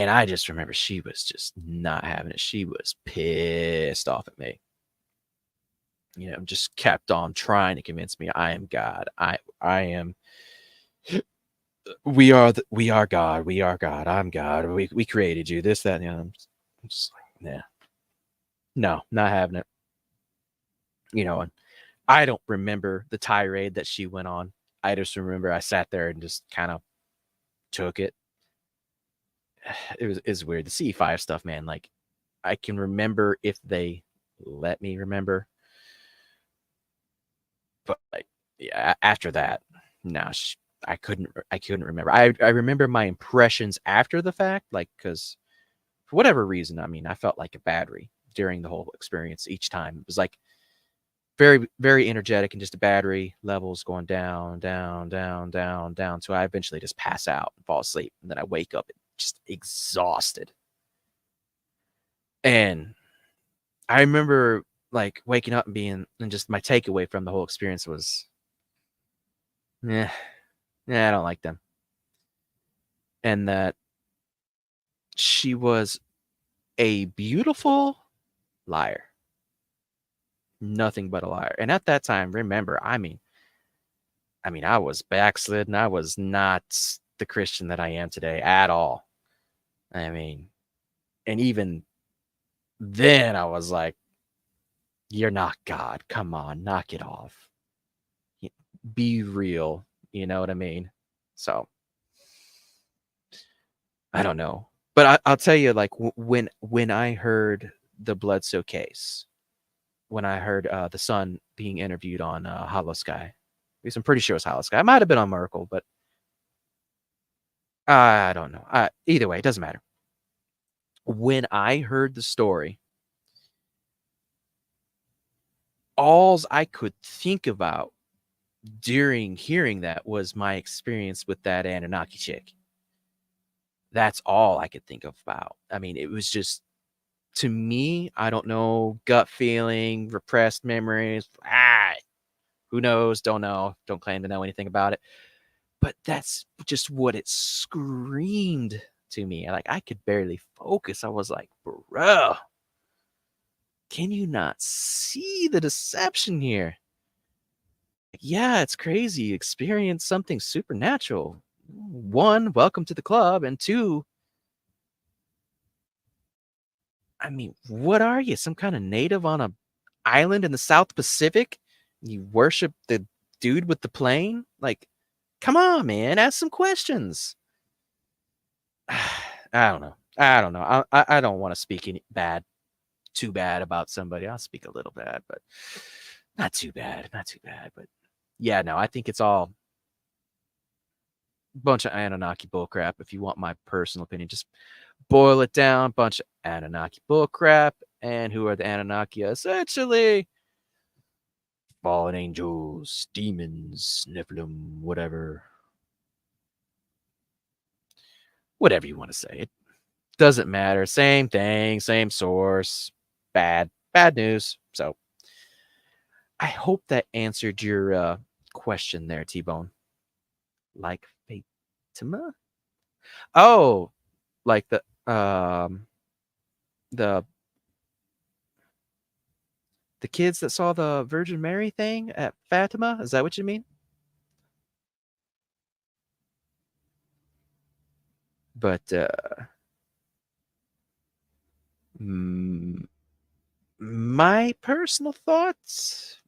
I just remember she was just not having it. She was pissed off at me. Just kept on trying to convince me I am God. I am. We are God. We are God. I'm God. We created you. This, that, and the other. I'm just like, nah, no, not having it. And I don't remember the tirade that she went on. I just remember I sat there and just kind of took it. It's weird. The C5 stuff, man. Like, I can remember if they let me remember, but like, yeah, after that, no, I couldn't remember. I remember my impressions after the fact, like, because for whatever reason, I mean, I felt like a battery during the whole experience each time. It was like very, very energetic and just a battery levels going down, down, down, down, down. So I eventually just pass out and fall asleep. And then I wake up just exhausted. And I remember like waking up and just my takeaway from the whole experience was, yeah, I don't like them. And that she was a beautiful liar. Nothing but a liar. And at that time, remember, I was backslidden. I was not the Christian that I am today at all. I mean, and even then I was like, you're not God. Come on, knock it off. Be real. You know what I mean? So I don't know. But I'll tell you, like, when I heard the Bledsoe case, when I heard the son being interviewed on Hollow Sky, because I'm pretty sure it was Hollow Sky. I might have been on Merkle, but I don't know. Either way, it doesn't matter. When I heard the story, alls I could think about during hearing that was my experience with that Anunnaki chick. That's all I could think about. I mean, it was just, to me, I don't know, gut feeling, repressed memories. Who knows? Don't know. Don't claim to know anything about it. But that's just what it screamed to me. Like, I could barely focus. I was like, bro, can you not see the deception here? Yeah, it's crazy. Experience something supernatural. One, welcome to the club. And two, I mean, what are you? Some kind of native on a island in the South Pacific? You worship the dude with the plane? Like, come on, man. Ask some questions. I don't know. I don't know. I don't want to speak too bad about somebody. I'll speak a little bad, but not too bad. Not too bad. But yeah, no, I think it's all a bunch of Anunnaki bullcrap. If you want my personal opinion, just boil it down. Bunch of Anunnaki bullcrap. And who are the Anunnaki? Essentially, fallen angels, demons, Nephilim, whatever. Whatever you want to say. It doesn't matter. Same thing, same source. Bad news. So I hope that answered your question there, T-Bone. Like Fatima? Oh, like the The the kids that saw the Virgin Mary thing at Fatima? Is that what you mean? But mm, my personal thoughts,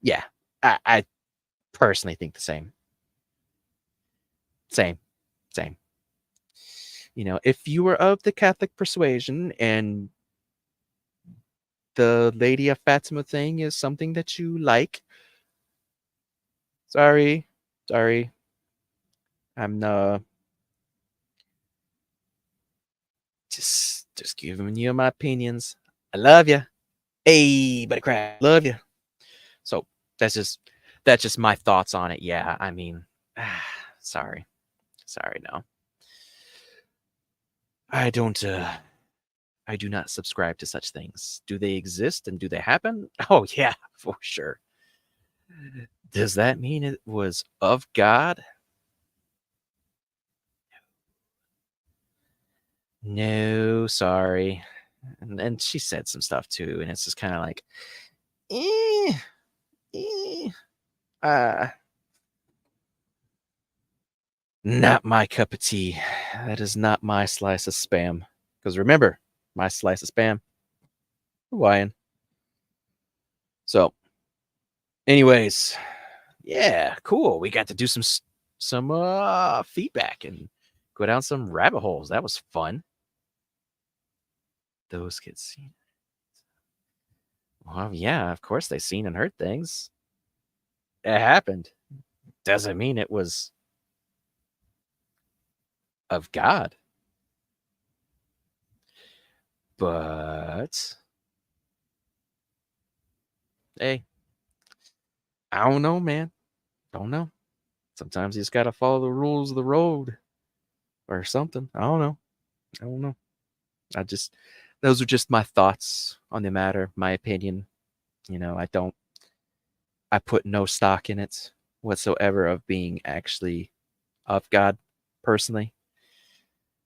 yeah, I personally think the same. Same, same. If you were of the Catholic persuasion and the Lady of Fatima thing is something that you like, sorry, sorry. I'm just giving you my opinions. I love you. Hey, buddy crap, love you. So that's just that's just my thoughts on it. Yeah, I mean, sorry, sorry, no, I don't. I do not subscribe to such things. Do they exist and do they happen? Oh yeah, for sure. Does that mean it was of God? No, sorry. And she said some stuff too, and it's just kind of like, eh, eh, uh, not my cup of tea. That is not my slice of spam. Because remember, my slice of spam, Hawaiian. So, anyways, yeah, cool. We got to do some feedback and go down some rabbit holes. That was fun. Those kids seen. Well, yeah, of course they seen and heard things. It happened. Doesn't mean it was of God. But hey, I don't know, man. Don't know. Sometimes you just gotta follow the rules of the road or something. I don't know. I don't know. I just those are just my thoughts on the matter, my opinion. I put no stock in it whatsoever of being actually of God personally.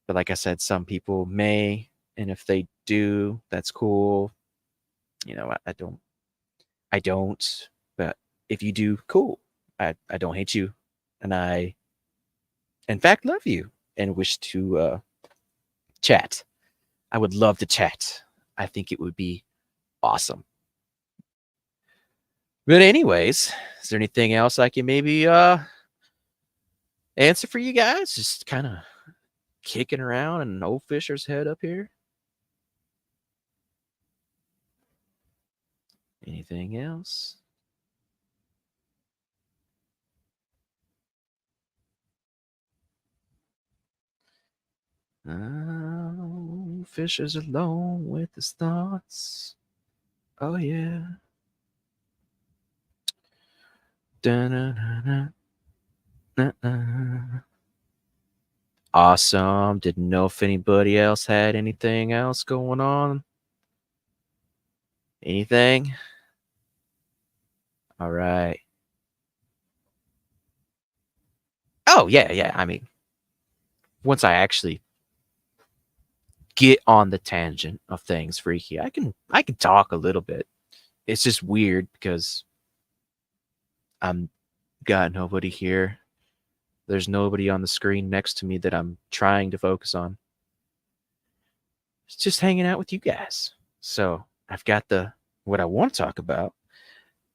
But like I said, some people may, and if they do, that's cool. I don't. But if you do, cool. I don't hate you. And I, in fact, love you and wish to chat. I would love to chat. I think it would be awesome. But anyways, is there anything else I can maybe answer for you guys? Just kind of kicking around in old Fisher's head up here. Anything else? Oh, Fisher's alone with his thoughts. Oh yeah. Da-na-na-na, na-na. Awesome. Didn't know if anybody else had anything else going on. Anything? All right. Oh yeah, yeah. I mean, once I actually get on the tangent of things freaky, I can talk a little bit. It's just weird because I'm got nobody here. There's nobody on the screen next to me that I'm trying to focus on. It's just hanging out with you guys. So I've got the what I want to talk about.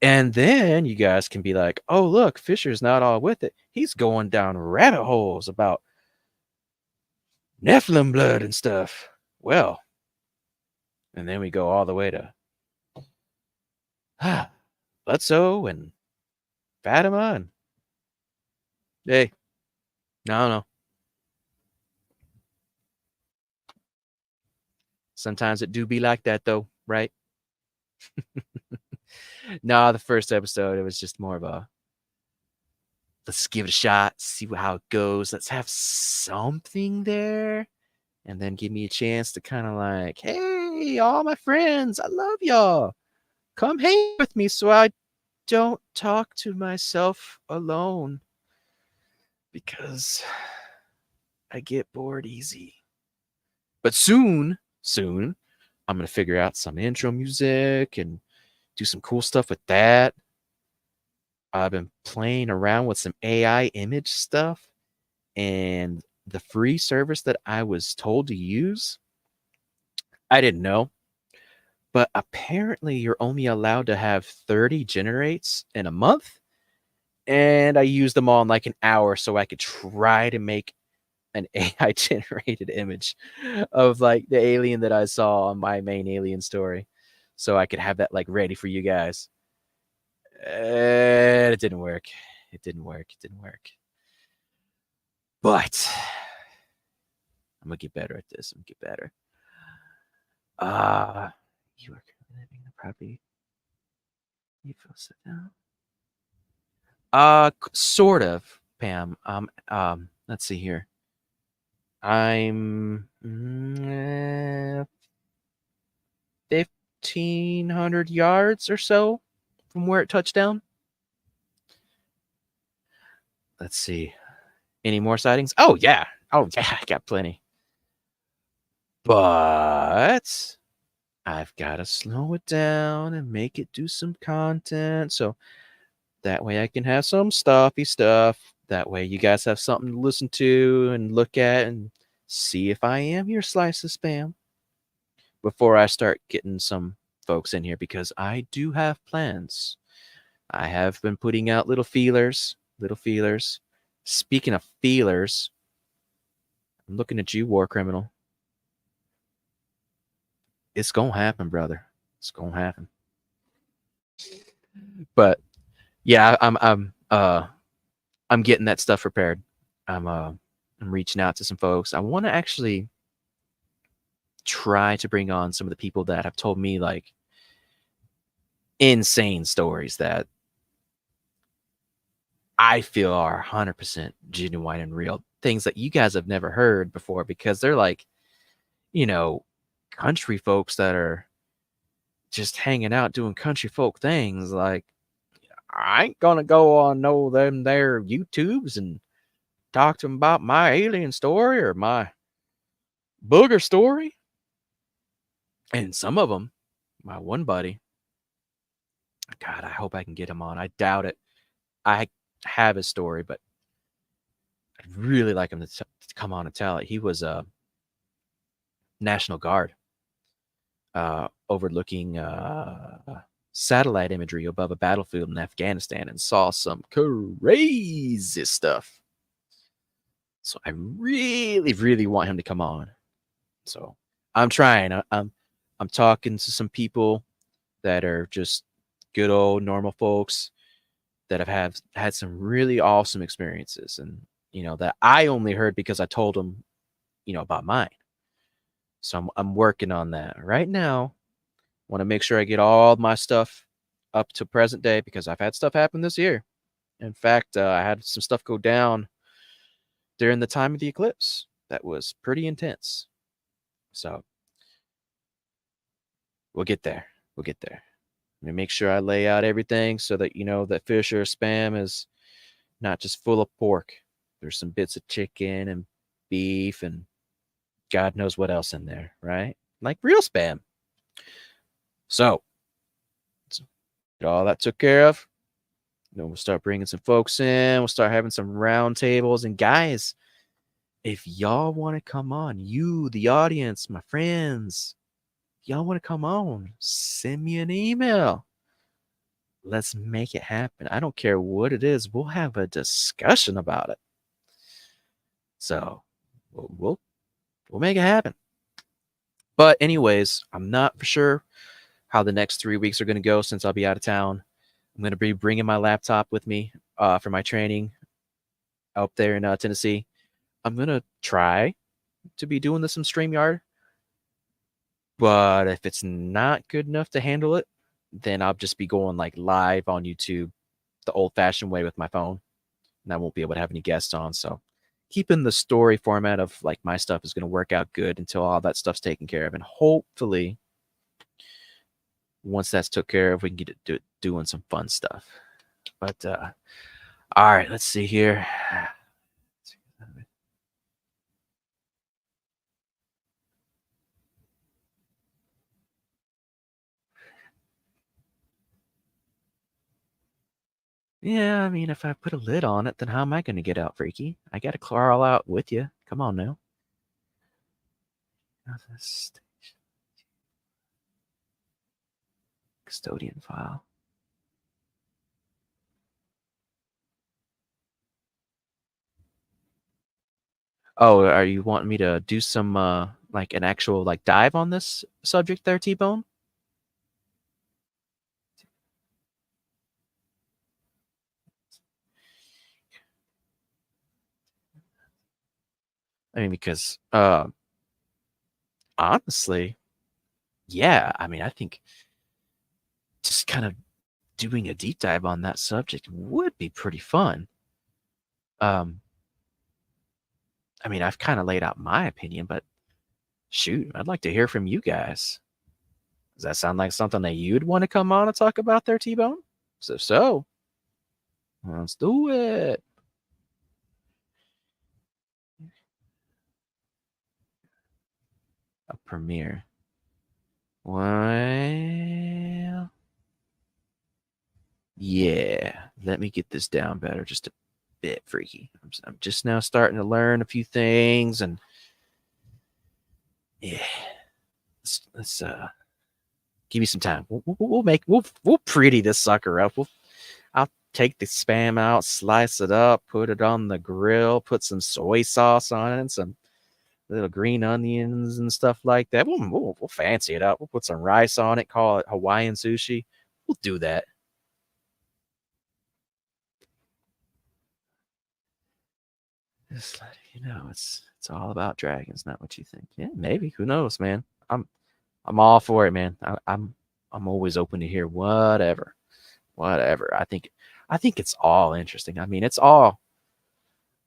And then you guys can be like, oh, look, Fisher's not all with it. He's going down rabbit holes about Nephilim blood and stuff. Well, and then we go all the way to Bledsoe and Fatima. And hey, no. Sometimes it do be like that, though, right? No, the first episode, it was just more of a let's give it a shot, see how it goes. Let's have something there. And then give me a chance to kind of like, hey, all my friends, I love y'all. Come hang with me so I don't talk to myself alone because I get bored easy. But soon, I'm gonna figure out some intro music and do some cool stuff with that. I've been playing around with some AI image stuff, and the free service that I was told to use, I didn't know, but apparently you're only allowed to have 30 generates in a month. And I used them all in like an hour so I could try to make an AI generated image of like the alien that I saw on my main alien story. So I could have that like ready for you guys. And it didn't work. It didn't work. It didn't work. But I'm gonna get better at this. I'm gonna get better. You are currently living in a property. You feel sit down. Sort of, Pam. Let's see here. I'm 1,500 yards or so from where it touched down. Let's see. Any more sightings? Oh yeah. I got plenty. But I've got to slow it down and make it do some content. So that way I can have some stuffy stuff. That way you guys have something to listen to and look at and see if I am your slice of spam before I start getting some folks in here, because I do have plans. I have been putting out little feelers. Speaking of feelers, I'm looking at you, war criminal. It's gonna happen, brother. It's gonna happen. But yeah, I'm getting that stuff prepared. I'm reaching out to some folks. I want to actually try to bring on some of the people that have told me like insane stories that I feel are 100% genuine and real. Things that you guys have never heard before, because they're like, you know, country folks that are just hanging out doing country folk things. Like, I ain't gonna go on no them there YouTubes and talk to them about my alien story or my booger story. And some of them, my one buddy, God, I hope I can get him on. I doubt it. I have his story, but I'd really like him to come on and tell it. He was a National Guard, overlooking satellite imagery above a battlefield in Afghanistan, and saw some crazy stuff. So I really, really want him to come on. So I'm trying. I'm talking to some people that are just good old normal folks that have had some really awesome experiences, and that I only heard because I told them about mine. So I'm working on that right now. Want to make sure I get all my stuff up to present day, because I've had stuff happen this year. In fact, I had some stuff go down during the time of the eclipse that was pretty intense. So we'll get there. We'll get there. I'm gonna make sure I lay out everything so that that Fisher spam is not just full of pork. There's some bits of chicken and beef and God knows what else in there, right? Like real spam. So get all that took care of. We'll start bringing some folks in. We'll start having some round tables. And guys, if y'all want to come on, you, the audience, my friends, y'all want to come on, send me an email. Let's make it happen. I don't care what it is. We'll have a discussion about it. So we'll make it happen. But anyways, I'm not for sure how the next 3 weeks are going to go since I'll be out of town. I'm going to be bringing my laptop with me for my training out there in Tennessee. I'm going to try to be doing this in StreamYard. But if it's not good enough to handle it, then I'll just be going like live on YouTube the old-fashioned way with my phone. And I won't be able to have any guests on. So keeping the story format of like my stuff is going to work out good until all that stuff's taken care of. And hopefully, once that's took care of, we can get it doing some fun stuff. But all right, let's see here. Yeah, I mean, if I put a lid on it, then how am I going to get out, freaky? I got to crawl out with you. Come on now. Custodian file. Oh, are you wanting me to do some like an actual like dive on this subject there, T-Bone? I mean, because honestly, yeah, I mean, I think just kind of doing a deep dive on that subject would be pretty fun. Um, I mean, I've kind of laid out my opinion, but shoot, I'd like to hear from you guys. Does that sound like something that you'd want to come on and talk about there, T-Bone? So, let's do it. A premiere. Well, yeah. Let me get this down better, just a bit, freaky. I'm just now starting to learn a few things, and yeah, let's give me some time. We'll pretty this sucker up. I'll take the spam out, slice it up, put it on the grill, put some soy sauce on it, and some little green onions and stuff like that. We'll fancy it up. We'll put some rice on it, call it Hawaiian sushi. We'll do that. Just letting you know, it's all about dragons, not what you think. Yeah, maybe. Who knows, man? I'm all for it, man. I'm always open to hear whatever, whatever. I think it's all interesting. I mean, it's all.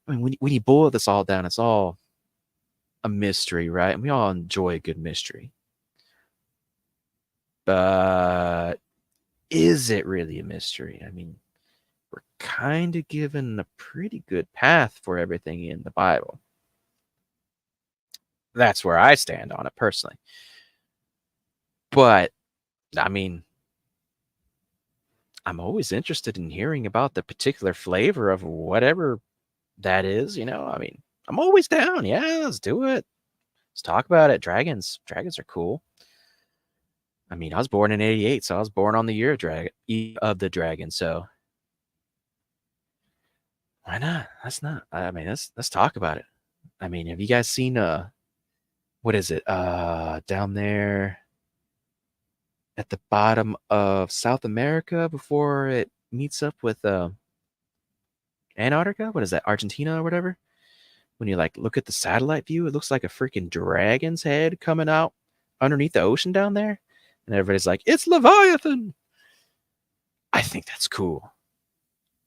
I mean, when you boil this all down, it's all a mystery, right? And we all enjoy a good mystery. But is it really a mystery? I mean, we're kind of given a pretty good path for everything in the Bible. That's where I stand on it personally. But I mean, I'm always interested in hearing about the particular flavor of whatever that is, you know? I mean, I'm always down. Yeah, let's do it. Let's talk about it. Dragons are cool. I mean, I was born in '88, so I was born on the year of the dragon. So why not? Let's not. I mean, let's talk about it. I mean, have you guys seen what is it? Down there at the bottom of South America before it meets up with Antarctica? What is that? Argentina or whatever? When you like look at the satellite view, it looks like a freaking dragon's head coming out underneath the ocean down there. And everybody's like, it's Leviathan. I think that's cool.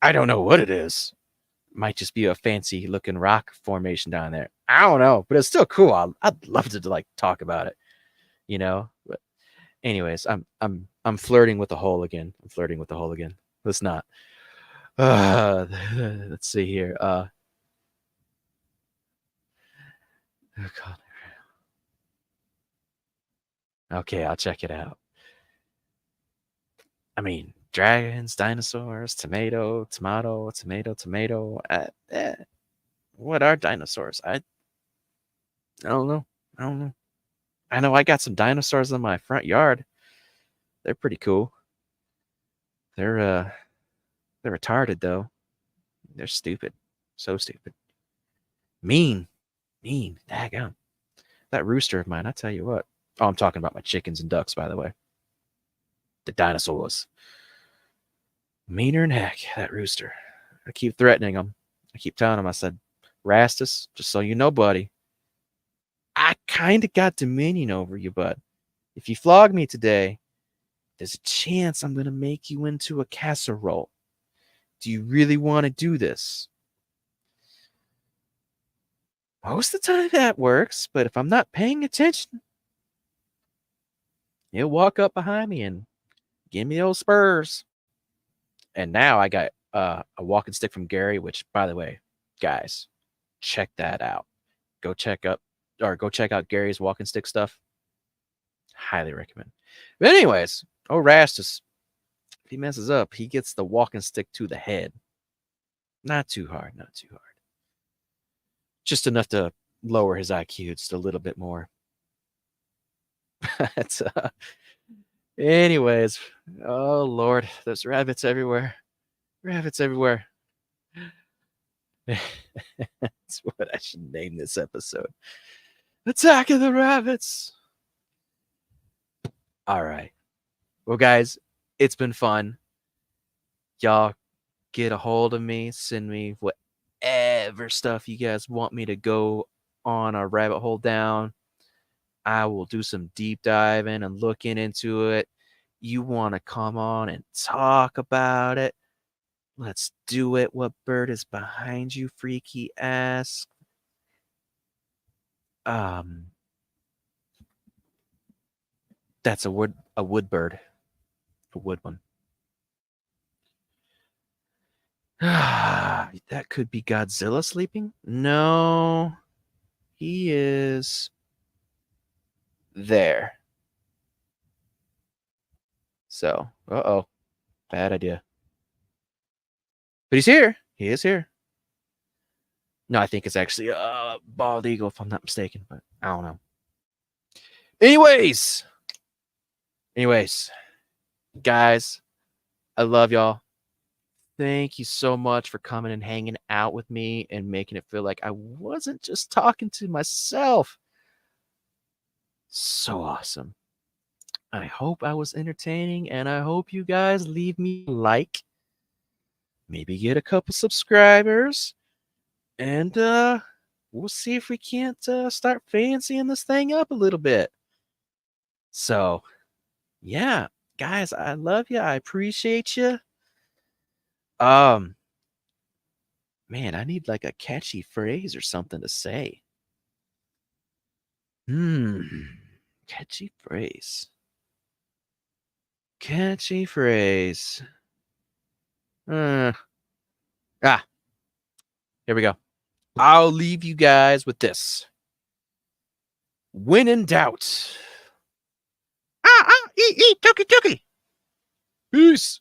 I don't know what it is. Might just be a fancy looking rock formation down there. I don't know, but it's still cool. I'd love to like talk about it, you know. But anyways, I'm flirting with the hole again. I'm flirting with the hole again. Let's not. Let's see here. Oh God. Okay, I'll check it out. I mean, dragons, dinosaurs, tomato. What are dinosaurs? I don't know. I don't know. I know I got some dinosaurs in my front yard. They're pretty cool. They're uh they're retarded though. They're stupid. So stupid. Mean. Mean. Daggum. That rooster of mine, I tell you what. Oh, I'm talking about my chickens and ducks, by the way. The dinosaurs. Meaner than heck, that rooster. I keep threatening him. I keep telling him, I said, Rastus, just so you know, buddy, I kind of got dominion over you, bud. If you flog me today, there's a chance I'm going to make you into a casserole. Do you really want to do this? Most of the time that works, but if I'm not paying attention, he'll walk up behind me and give me those spurs. And now I got a walking stick from Gary, which, by the way, guys, check that out. Go check out Gary's walking stick stuff. Highly recommend. But anyways, oh Rastus, if he messes up, he gets the walking stick to the head. Not too hard, not too hard. Just enough to lower his IQ just a little bit more. But, anyways, oh Lord, there's rabbits everywhere. Rabbits everywhere. That's what I should name this episode. Attack of the Rabbits. All right. Well, guys, it's been fun. Y'all get a hold of me. Send me whatever stuff you guys want me to go on a rabbit hole down. I will do some deep diving and looking into it. You want to come on and talk about it? Let's do it. What bird is behind you, freaky ass? That's a wood bird. A wood one. That could be Godzilla sleeping? No. He is there. So, uh-oh. Bad idea. But he's here. He is here. No, I think it's actually a bald eagle, if I'm not mistaken, but I don't know. Anyways, guys, I love y'all. Thank you so much for coming and hanging out with me and making it feel like I wasn't just talking to myself. So awesome. I hope I was entertaining, and I hope you guys leave me a like. Maybe get a couple subscribers. And we'll see if we can't start fancying this thing up a little bit. So, yeah, guys, I love you. I appreciate you. Man, I need like a catchy phrase or something to say. Catchy phrase. Catchy phrase. Here we go. I'll leave you guys with this. When in doubt. Tuki, tuki. Peace.